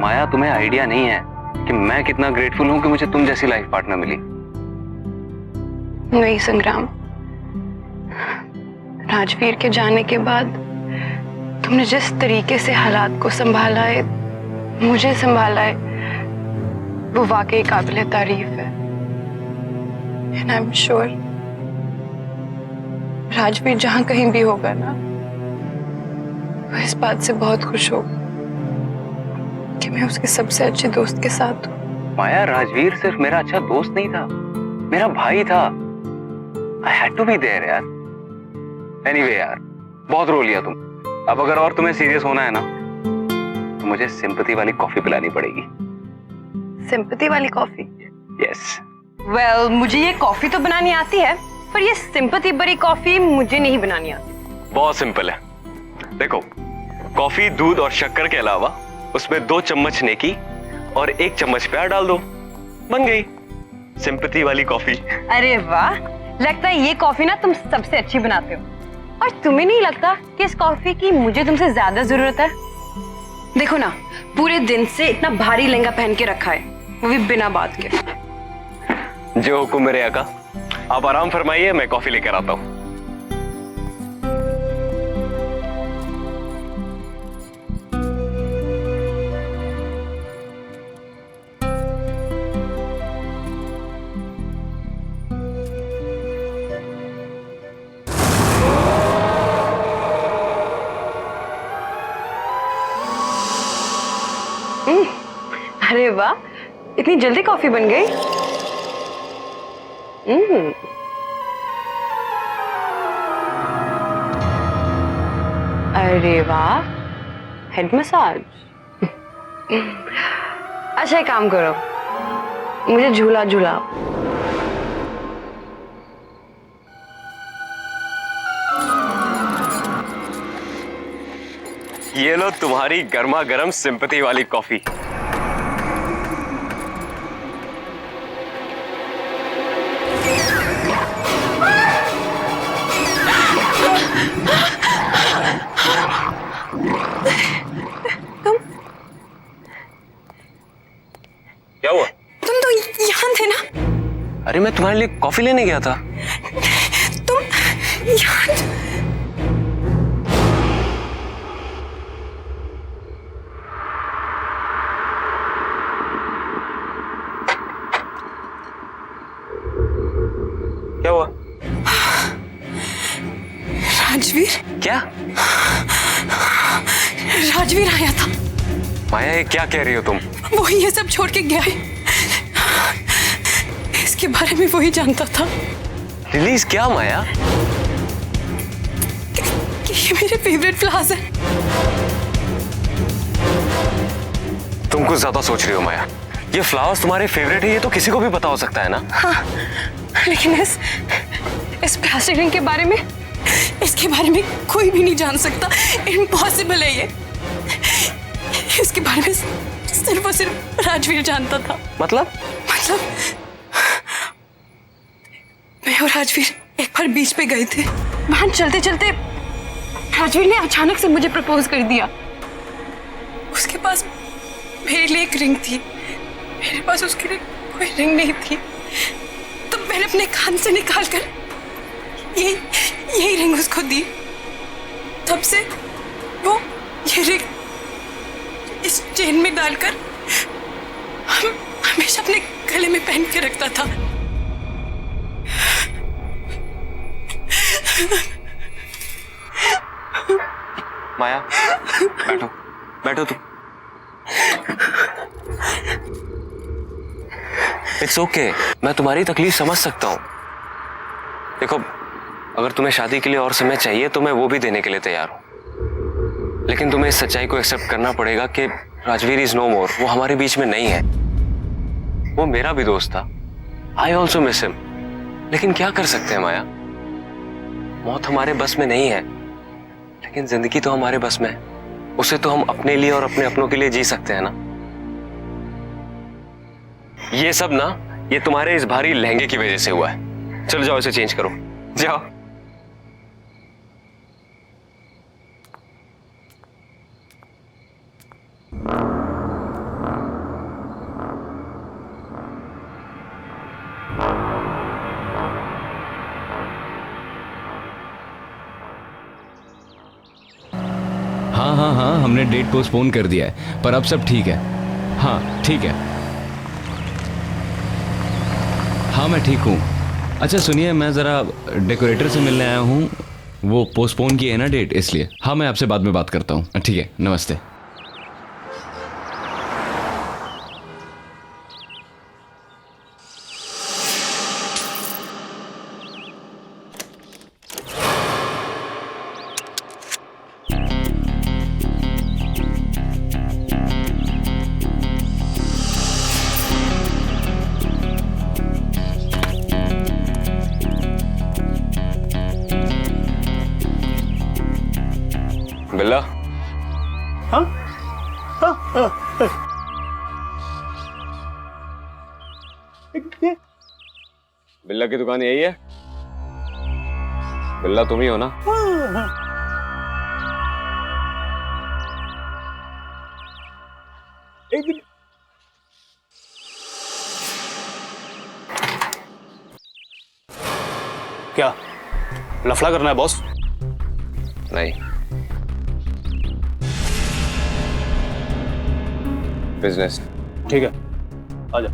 S8: माया, तुम्हें आइडिया नहीं है कि मैं कितना ग्रेटफुल हूं कि मुझे तुम जैसी लाइफ पार्टनर मिली।
S12: नहीं संग्राम, राजवीर के जाने के बाद तुमने जिस तरीके से हालात को संभाला है, मुझे संभाला है, वो वाकई काबिले तारीफ है। And I am sure Rajveer जहां कहीं भी होगा ना, वो इस बात से बहुत खुश होगा कि मैं उसके सबसे अच्छे दोस्त के साथ हूँ।
S8: माया, राजवीर सिर्फ मेरा अच्छा दोस्त नहीं था, मेरा भाई था। I had to be there यार। एनीवे यार, बहुत रो लिया तुम। अब अगर और तुम्हें सीरियस होना है ना, तो मुझे सिंपैथी वाली कॉफी पिलानी पड़ेगी।
S12: सिंपैथी वाली कॉफी?
S8: यस।
S12: वेल, मुझे ये कॉफी तो बनानी आती है, पर ये सिंपैथी भरी कॉफी मुझे नहीं बनानी आती।
S8: बहुत सिंपल है। देखो, कॉफी, दूध और शक्कर के अलावा उसमें 2 चम्मच नेकी और 1 चम्मच प्यार डाल दो, बन गई सिंपैथी वाली कॉफी।
S12: अरे वाह, लगता है ये कॉफी ना तुम सबसे अच्छी बनाते हो। और तुम्हें नहीं लगता कि इस कॉफी की मुझे तुमसे ज्यादा जरूरत है? देखो ना, पूरे दिन से इतना भारी लहंगा पहन के रखा है, वो भी बिना बात के।
S8: जो हुक्म मेरे आका, आप आराम फरमाइए, मैं कॉफी लेकर आता हूँ।
S12: अरे वाह, इतनी जल्दी कॉफी बन गई। अरे वाह, हेड मसाज। अच्छा, एक काम करो, मुझे झूला झूलाओ।
S8: ये लो तुम्हारी गर्मा गर्म सिंपैथी वाली कॉफी। मैं तुम्हारे लिए कॉफी लेने गया था।
S6: तुम यहाँ
S8: क्या हुआ?
S6: राजवीर,
S8: क्या?
S6: राजवीर आया था।
S8: माया, ये क्या कह रही हो तुम?
S6: वो ये सब छोड़ के गया है। इसके बारे में वही जानता था।
S8: रिलीज क्या माया?
S6: कि ये मेरे फेवरेट फ्लावर्स है।
S8: तुम कुछ ज्यादा सोच रही हो माया। ये फ्लावर्स तुम्हारे फेवरेट है, ये तो किसी को भी पता हो सकता है ना।
S6: हाँ, लेकिन इस प्लास्टिक रिंग के बारे में, इसके बारे में कोई भी नहीं जान सकता। इम्पॉसिबल है ये। इसके बारे में सिर्फ और सिर्फ राजवीर जानता था।
S8: मतलब
S6: मैं और राजवीर एक बार बीच पे गए थे। वहां चलते चलते राजवीर ने अचानक से मुझे प्रपोज कर दिया। उसके पास मेरे लिए एक रिंग थी, मेरे पास उसके लिए कोई रिंग नहीं थी। तो मैंने अपने कान से निकालकर यही रिंग उसको दी। तब से वो ये रिंग इस चेन में डालकर हमेशा अपने गले में पहन के रखता था।
S8: माया, बैठो तुम। इट्स ओके, मैं तुम्हारी तकलीफ समझ सकता हूँ। देखो, अगर तुम्हें शादी के लिए और समय चाहिए तो मैं वो भी देने के लिए तैयार हूँ, लेकिन तुम्हें इस सच्चाई को एक्सेप्ट करना पड़ेगा कि राजवीर इज नो मोर। वो हमारे बीच में नहीं है। वो मेरा भी दोस्त था। I also miss him. लेकिन क्या कर सकते हैं माया, मौत हमारे बस में नहीं है, लेकिन जिंदगी तो हमारे बस में है। उसे तो हम अपने लिए और अपने अपनों के लिए जी सकते हैं ना। ये सब ना, ये तुम्हारे इस भारी लहंगे की वजह से हुआ है। चलो जाओ, इसे चेंज करो, जाओ।
S13: हाँ, हमने डेट पोस्टपोन कर दिया है, पर अब सब ठीक है। हाँ ठीक है। हाँ मैं ठीक हूँ। अच्छा सुनिए, मैं ज़रा डेकोरेटर से मिलने आया हूँ। वो पोस्टपोन की है ना डेट, इसलिए। हाँ मैं आपसे बाद में बात करता हूँ। ठीक है, नमस्ते।
S8: बिल्ला,
S11: हाँ?
S8: बिल्ला की दुकान यही है? बिल्ला तुम ही हो ना?
S14: क्या लफड़ा करना है बॉस?
S8: नहीं, बिजनेस।
S14: ठीक है, आजा।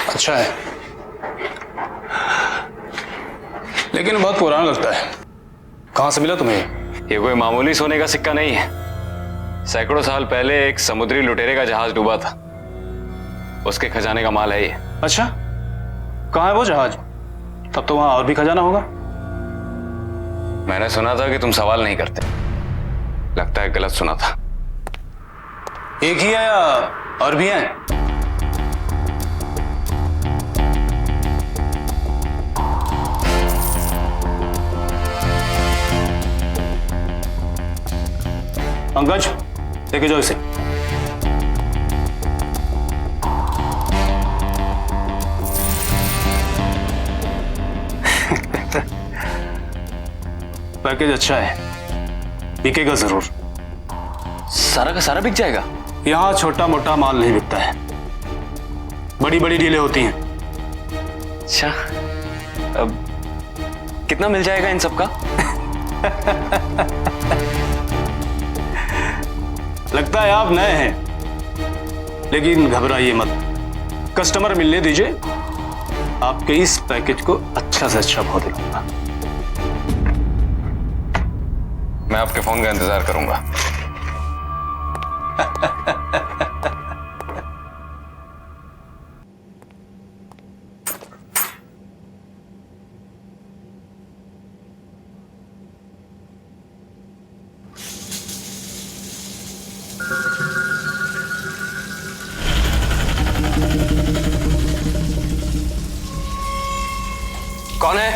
S14: अच्छा है, लेकिन बहुत पुराना लगता है। कहां से मिला तुम्हें?
S8: ये कोई मामूली सोने का सिक्का नहीं है। सैकड़ों साल पहले एक समुद्री लुटेरे का जहाज डूबा था, उसके खजाने का माल है ये।
S14: अच्छा, कहाँ है वो जहाज? तब तो वहां और भी खजाना होगा।
S8: मैंने सुना था कि तुम सवाल नहीं करते। लगता है गलत सुना था।
S14: एक ही है या और भी हैं? पंकज, लेके जाओ इसे। पैकेज अच्छा है, बिकेगा जरूर।
S8: सारा का सारा बिक जाएगा?
S14: यहाँ छोटा मोटा माल नहीं बिकता है, बड़ी बड़ी डीलें होती हैं।
S8: अच्छा, अब कितना मिल जाएगा इन सब का?
S14: लगता है आप नए हैं, लेकिन घबराइए मत, कस्टमर मिलने दीजिए, आपके इस पैकेज को अच्छा से अच्छा भाव दिलाऊंगा।
S8: मैं आपके फोन का इंतजार करूंगा। कौन है?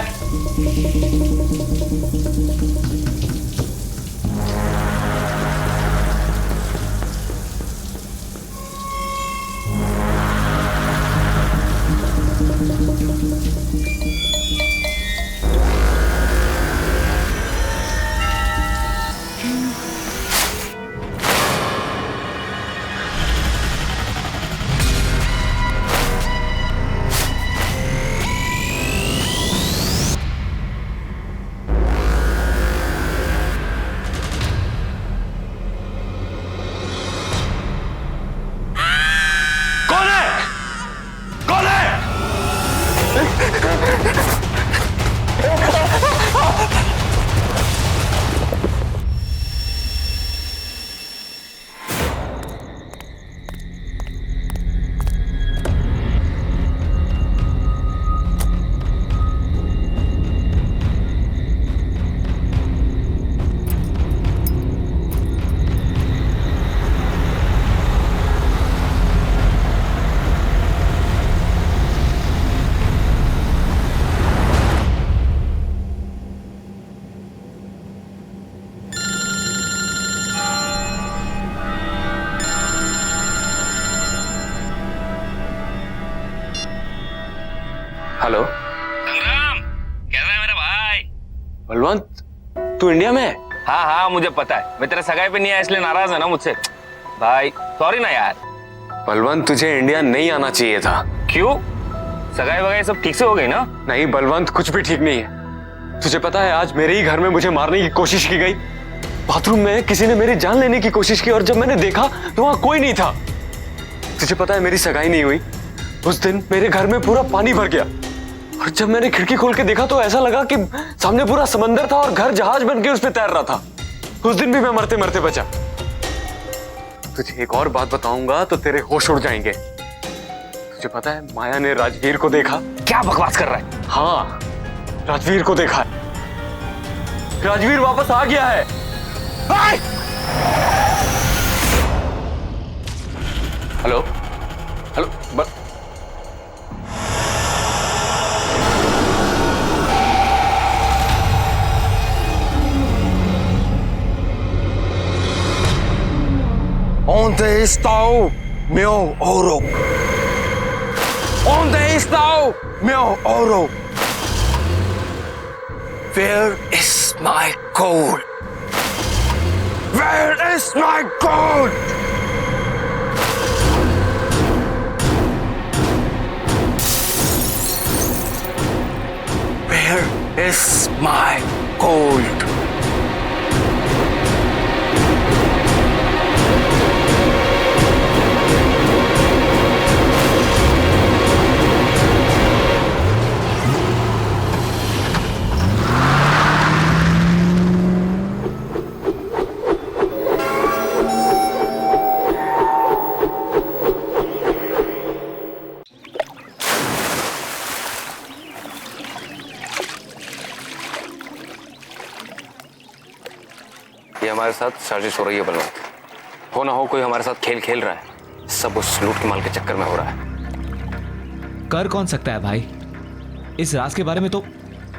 S8: हेलो
S15: संग्राम, कैसा है मेरा भाई?
S8: बलवंत, तू इंडिया में है?
S15: हाँ हाँ मुझे पता है, मैं तेरे सगाई पे नहीं आया इसलिए नाराज है ना मुझसे। भाई सॉरी ना यार।
S8: बलवंत, तुझे इंडिया नहीं आना चाहिए था।
S15: क्यों? सगाई वगाई सब ठीक से हो गई ना?
S8: नहीं बलवंत, कुछ भी ठीक नहीं है। तुझे पता है आज मेरे ही घर में मुझे मारने की कोशिश की गई। बाथरूम में किसी ने मेरी जान लेने की कोशिश की और जब मैंने देखा तो वहां कोई नहीं था। तुझे पता है मेरी सगाई नहीं हुई। उस दिन मेरे घर में पूरा पानी भर गया और जब मैंने खिड़की खोल के देखा तो ऐसा लगा कि सामने पूरा समंदर था और घर जहाज बन के उस पे तैर रहा था। उस दिन भी मैं मरते मरते बचा। तुझे एक और बात बताऊंगा तो तेरे होश उड़ जाएंगे। तुझे पता है माया ने राजवीर को देखा।
S15: क्या बकवास कर रहा है?
S8: हाँ, राजवीर को देखा है। राजवीर वापस आ गया है। Hello hello
S15: Onde está o meu ouro? Onde está o meu ouro? Where is my gold? Where is my gold? Where is my gold?
S8: ये हमारे साथ साजिश हो रही है बलवंत। हो ना हो कोई हमारे साथ खेल खेल रहा है। सब उस लूट के माल के चक्कर में हो रहा है।
S16: कर कौन सकता है भाई? इस राज के बारे में तो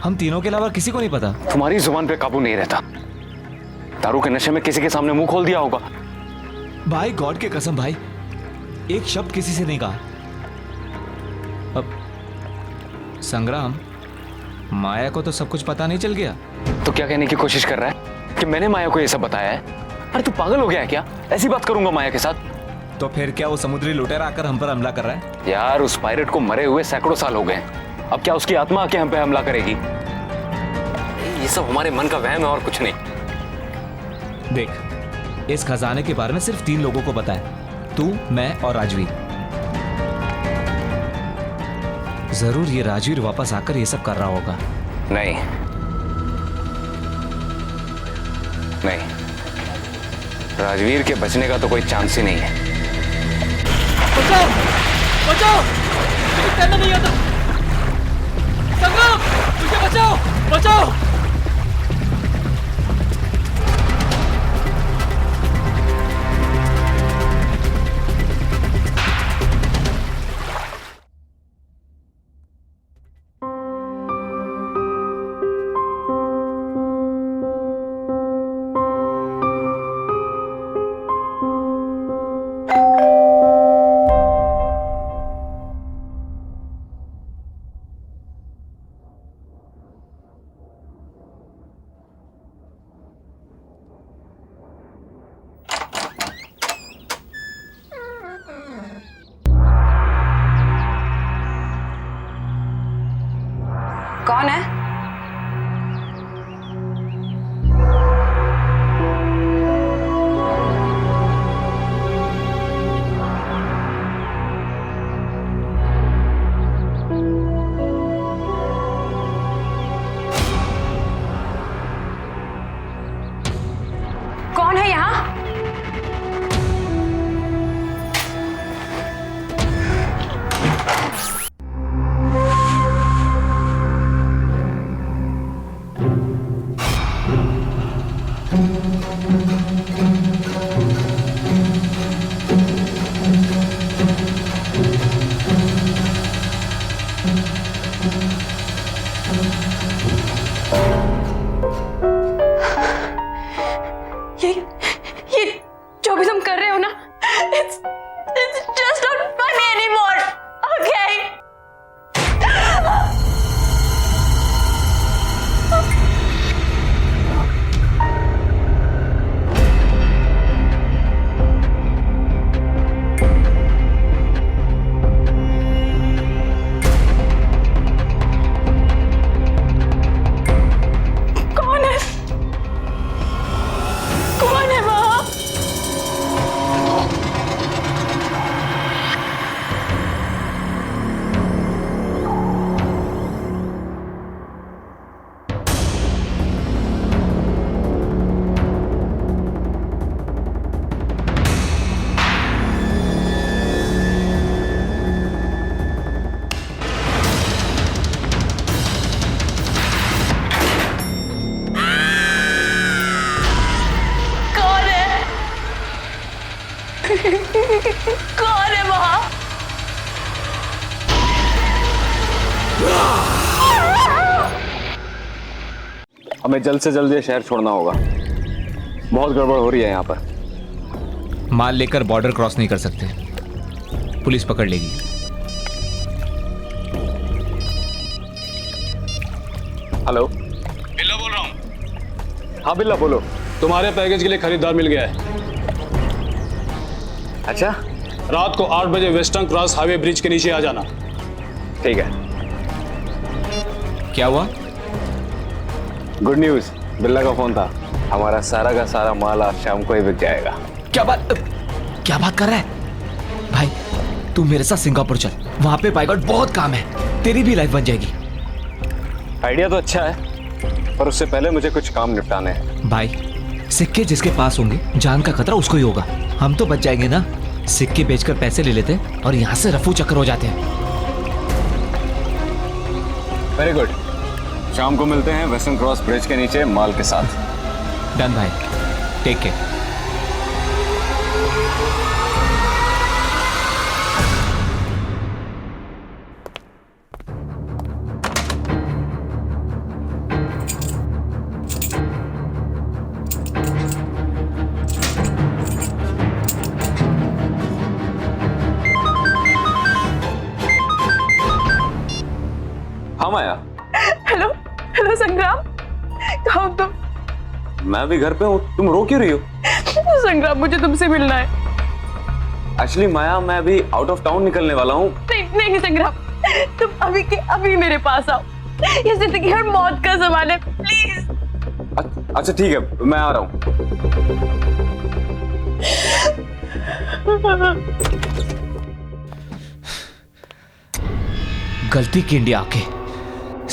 S16: हम तीनों के अलावा किसी को नहीं पता।
S8: तुम्हारी जुबान पे काबू नहीं रहता। दारू के नशे में किसी के सामने मुंह खोल दिया होगा।
S16: भाई गॉड के कसम भाई, एक शब्द किसी से नहीं कहा। अब संग्राम, माया को तो सब कुछ पता नहीं चल गया?
S8: तो क्या कहने की कोशिश कर रहा है कि मैंने माया को ये सब बताया है? अरे तू पागल हो गया है क्या? ऐसी बात करूंगा माया के साथ?
S16: तो फिर क्या वो समुद्री लुटेरा आकर हम पर हमला कर रहा है?
S8: यार उस पायरेट को मरे हुए सैकड़ों साल हो गए हैं। अब क्या उसकी आत्मा आके हम पे हमला करेगी? ये सब हमारे मन का वहम है और कुछ नहीं।
S16: देख, इस खजाने के बारे में सिर्फ 3 लोगों को पता है, तू, मैं और राजवीर। जरूर ये राजवीर वापस आकर ये सब कर रहा होगा।
S8: नहीं नहीं, राजवीर के बचने का तो कोई चांस ही नहीं है।
S4: बचाओ बचाओ, मुझे तैरना नहीं आता। संगम, मुझे बचाओ बचाओ।
S12: कौन है? कौन है यहाँ? ये जो भी तुम कर रहे हो ना, it's just not funny anymore, okay? कौन है? कौन है वहाँ? कौन है? कौन है वहाँ?
S8: हमें जल्द से जल्द ये शहर छोड़ना होगा। बहुत गड़बड़ हो रही है यहाँ पर।
S16: माल लेकर बॉर्डर क्रॉस नहीं कर सकते, पुलिस पकड़ लेगी।
S8: हेलो,
S14: बिल्ला बोल रहा हूँ।
S8: हाँ बिल्ला बोलो।
S14: तुम्हारे पैकेज के लिए खरीदार मिल गया है।
S8: अच्छा,
S14: रात को 8 बजे वेस्टर्न क्रॉस हाईवे ब्रिज के नीचे आ जाना।
S8: ठीक है।
S16: क्या हुआ?
S8: गुड न्यूज, बिल्ला का फोन था। हमारा सारा का सारा माल आज शाम को ही बिक जाएगा।
S16: क्या बात कर रहा है? भाई तू मेरे साथ सिंगापुर चल, वहां पे पायलट बहुत काम है, तेरी भी लाइफ बन जाएगी।
S8: आइडिया तो अच्छा है, पर उससे पहले मुझे कुछ काम निपटाने हैं।
S16: भाई सिक्के जिसके पास होंगे, जान का खतरा उसको ही होगा। हम तो बच जाएंगे ना, सिक्के बेचकर पैसे ले लेते हैं और यहाँ से रफू चक्कर हो जाते हैं।
S8: वेरी गुड, शाम को मिलते हैं वेस्टर्न क्रॉस ब्रिज के नीचे माल के साथ।
S16: डन भाई, टेक केयर।
S8: हाँ माया।
S12: हेलो हेलो संग्राम, कहो तो।
S8: मैं भी घर पे हूँ, तुम रो क्यों रही हो?
S12: संग्राम, मुझे तुमसे मिलना है।
S8: एक्चुअली माया, मैं अभी आउट ऑफ टाउन निकलने वाला हूँ।
S12: नहीं संग्राम, तुम अभी के अभी मेरे पास आओ। ये जिंदगी और मौत का सवाल है, प्लीज।
S8: अच्छा ठीक है, मैं आ रहा हूँ।
S16: गलती की इंडिया आके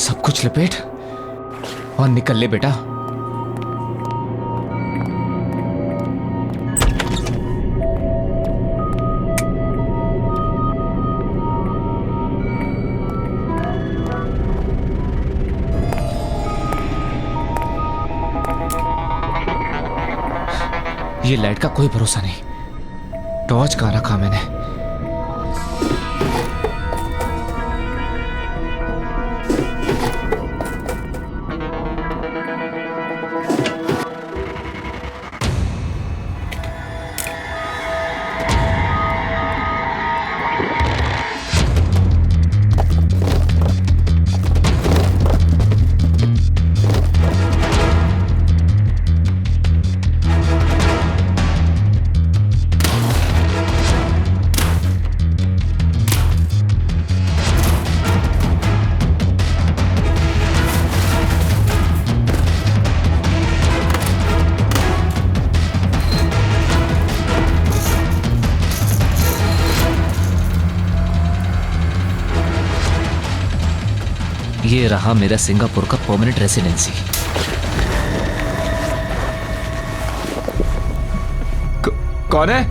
S16: सब कुछ लपेट और निकल ले बेटा। ये लाइट का कोई भरोसा नहीं। टॉर्च कहाँ रखा मैंने? ये रहा मेरा सिंगापुर का परमानेंट रेसिडेंसी।
S13: कौन है?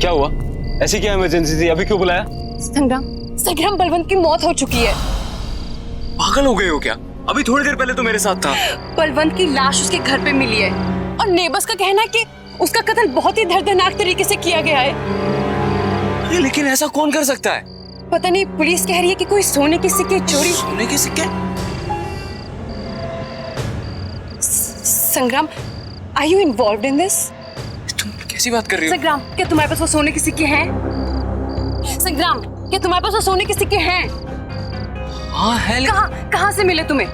S8: क्या हुआ? ऐसी क्या इमरजेंसी थी? अभी क्यों बुलाया?
S12: संग्राम, बलवंत की मौत हो चुकी है।
S8: पागल हो गए हो क्या? अभी थोड़ी देर पहले तो मेरे साथ था।
S12: बलवंत की लाश उसके घर पे मिली है और नेबर्स का कहना है कि उसका कत्ल बहुत ही दर्दनाक तरीके से किया गया है।
S8: अरे लेकिन ऐसा कौन कर सकता है?
S12: पता नहीं, पुलिस कह रही है कि कोई सोने के सिक्के चोरी।
S8: सोने के सिक्के?
S12: Sangram, are you involved in this?
S8: तुम कैसी बात कर रही हो?
S12: संग्राम, क्या तुम्हारे पास वो सोने के सिक्के हैं? संग्राम, क्या तुम्हारे पास वो सोने के सिक्के हैं?
S8: हाँ है।
S12: कहाँ से मिले तुम्हें?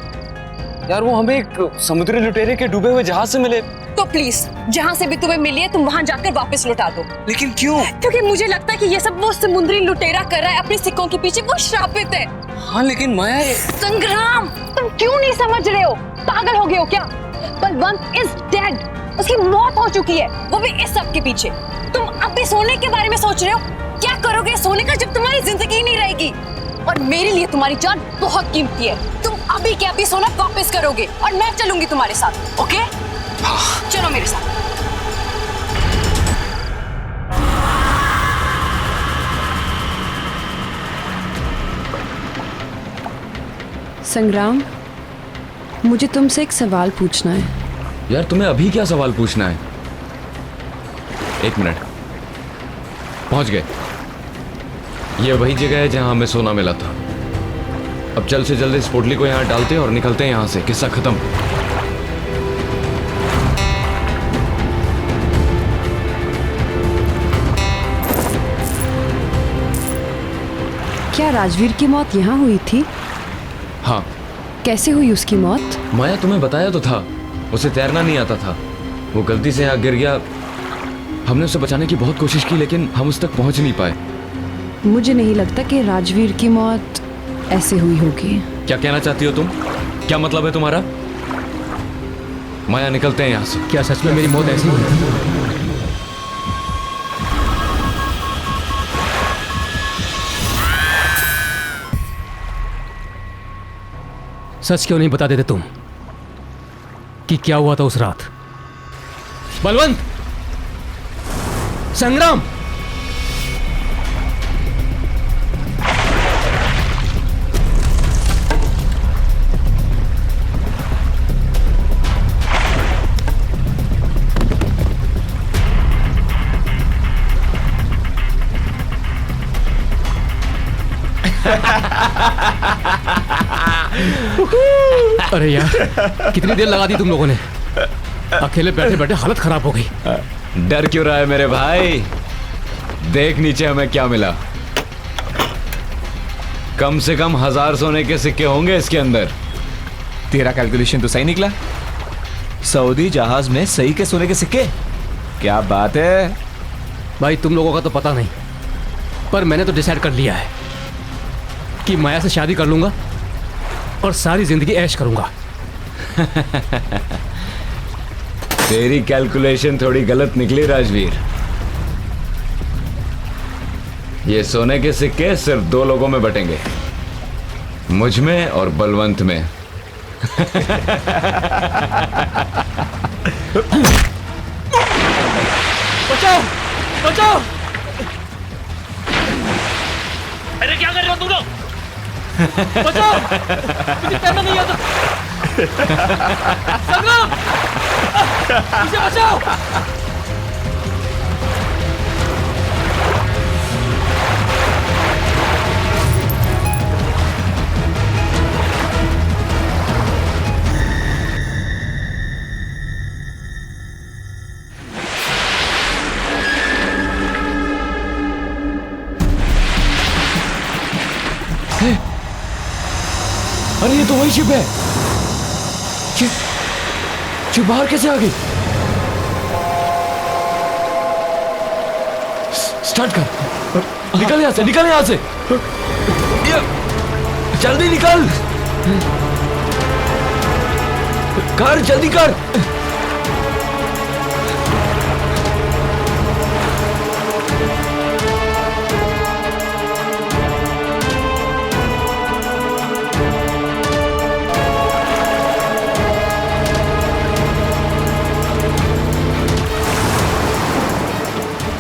S8: यार वो हमें एक समुद्री लुटेरे के डूबे हुए जहाज से मिले।
S12: तो प्लीज, जहाँ से भी तुम्हें मिली है तुम वहाँ जाकर वापस लौटा दो।
S8: लेकिन क्यों?
S12: क्योंकि मुझे लगता है कि ये सब वो समुद्री लुटेरा कर रहा है अपने सिक्कों के पीछे। वो श्रापित है।
S8: हाँ लेकिन माया
S12: संग्राम, तुम क्यों नहीं समझ रहे हो? पागल हो गए हो क्या? Balwant is dead. उसकी मौत हो चुकी है, वो भी इस सब के पीछे। तुम अब भी सोने के बारे में सोच रहे हो? क्या करोगे सोने का जब तुम्हारी जिंदगी नहीं रहेगी? और मेरे लिए तुम्हारी जान बहुत कीमती है। तुम अभी के अभी सोना वापस करोगे और मैं चलूंगी तुम्हारे साथ। ओके? चलो मेरे साथ। संग्राम, मुझे तुमसे एक सवाल पूछना है।
S13: यार तुम्हें अभी क्या सवाल पूछना है? एक मिनट, पहुंच गए। ये वही जगह है जहां हमें सोना मिला था। अब जल्द से जल्द इस पोटली को यहां डालते हैं और निकलते हैं यहां से। किस्सा खत्म।
S12: क्या राजवीर की मौत यहाँ हुई थी?
S13: हाँ।
S12: कैसे हुई उसकी मौत?
S13: माया तुम्हें बताया तो था, उसे तैरना नहीं आता था। वो गलती से यहाँ गिर गया। हमने उसे बचाने की बहुत कोशिश की लेकिन हम उस तक पहुंच नहीं पाए।
S12: मुझे नहीं लगता कि राजवीर की मौत ऐसे हुई होगी।
S13: क्या कहना चाहती हो तुम? क्या मतलब है तुम्हारा? माया निकलते हैं यहाँ से।
S16: क्या सच में मेरी मौत ऐसी हुई? सच क्यों नहीं बता देते तुम कि क्या हुआ था उस रात? बलवंत, संग्राम, अरे यार, कितनी देर लगा दी तुम लोगों ने। अकेले बैठे बैठे हालत खराब हो गई।
S13: डर क्यों रहा है मेरे भाई? देख नीचे हमें क्या मिला। कम से कम 1000 सोने के सिक्के होंगे इसके अंदर।
S16: तेरा कैलकुलेशन तो सही निकला। सऊदी जहाज में सही के सोने के सिक्के? क्या बात है भाई। तुम लोगों का तो पता नहीं, पर मैंने तो डिसाइड कर लिया है कि माया से शादी कर लूंगा और सारी जिंदगी ऐश करूंगा।
S13: तेरी कैलकुलेशन थोड़ी गलत निकली राजवीर। ये सोने के सिक्के सिर्फ 2 लोगों में बटेंगे, मुझ में और बलवंत में।
S16: बचाओ, बचाओ!
S4: अरे क्या कर रहे हो तुम लोग? बचाओ! मुझे तैरना नहीं आता। संग्राम! मुझे बचाओ!
S13: अरे ये तो वही शिप है। ये बाहर कैसे आ गई? स्टार्ट कर। निकल यहां से, निकल यहां से। जल्दी निकल। कर, जल्दी कर।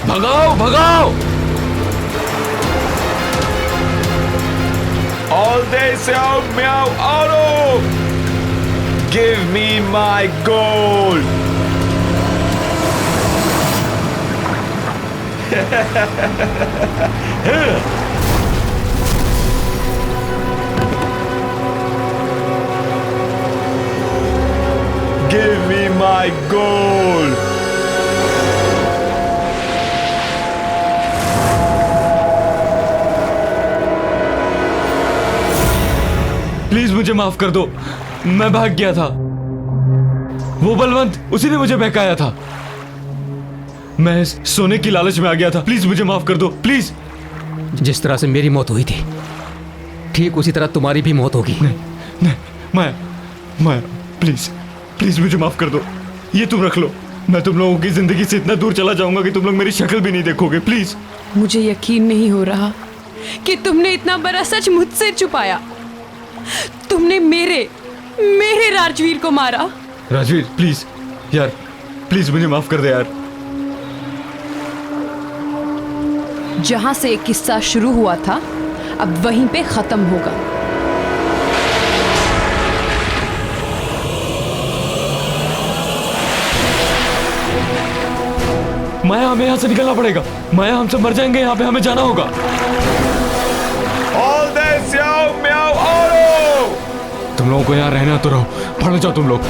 S13: भगाओ, भगाओ!
S17: All day Xiao Miao Auto! Give me my gold! Give me my gold!
S13: Please मुझे माफ कर दो, मैं भाग गया था। वो बलवंत, उसी ने मुझे बहकाया था। मैं सोने की लालच में आ गया था। प्लीज मुझे माफ कर दो, प्लीज।
S16: जिस तरह से मेरी मौत हुई थी, ठीक उसी तरह तुम्हारी भी मौत होगी।
S13: नहीं, माया, प्लीज, प्लीज मुझे माफ कर दो। ये तुम रख लो। मैं तुम लोगों की जिंदगी से इतना दूर चला जाऊंगा कि तुम लोग मेरी शक्ल भी नहीं देखोगे। प्लीज।
S12: मुझे यकीन नहीं हो रहा कि तुमने इतना बड़ा सच मुझसे छुपाया। तुमने मेरे राजवीर को मारा।
S13: राजवीर प्लीज यार, प्लीज मुझे माफ कर दे यार।
S12: जहां से एक किस्सा शुरू हुआ था, अब वहीं पे खत्म होगा।
S13: हमें यहाँ से निकलना पड़ेगा। माया, हम सब मर जाएंगे यहाँ पे, हमें जाना होगा। तुम लोगों को यहाँ रहना तो रहो, पढ़ जाओ तुम लोग।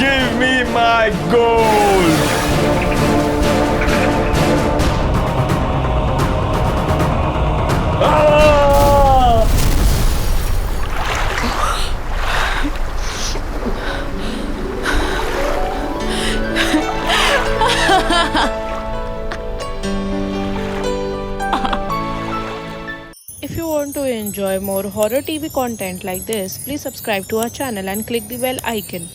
S17: Give me my gold.
S18: If you want to enjoy more horror TV content like this, please subscribe to our channel and click the bell icon.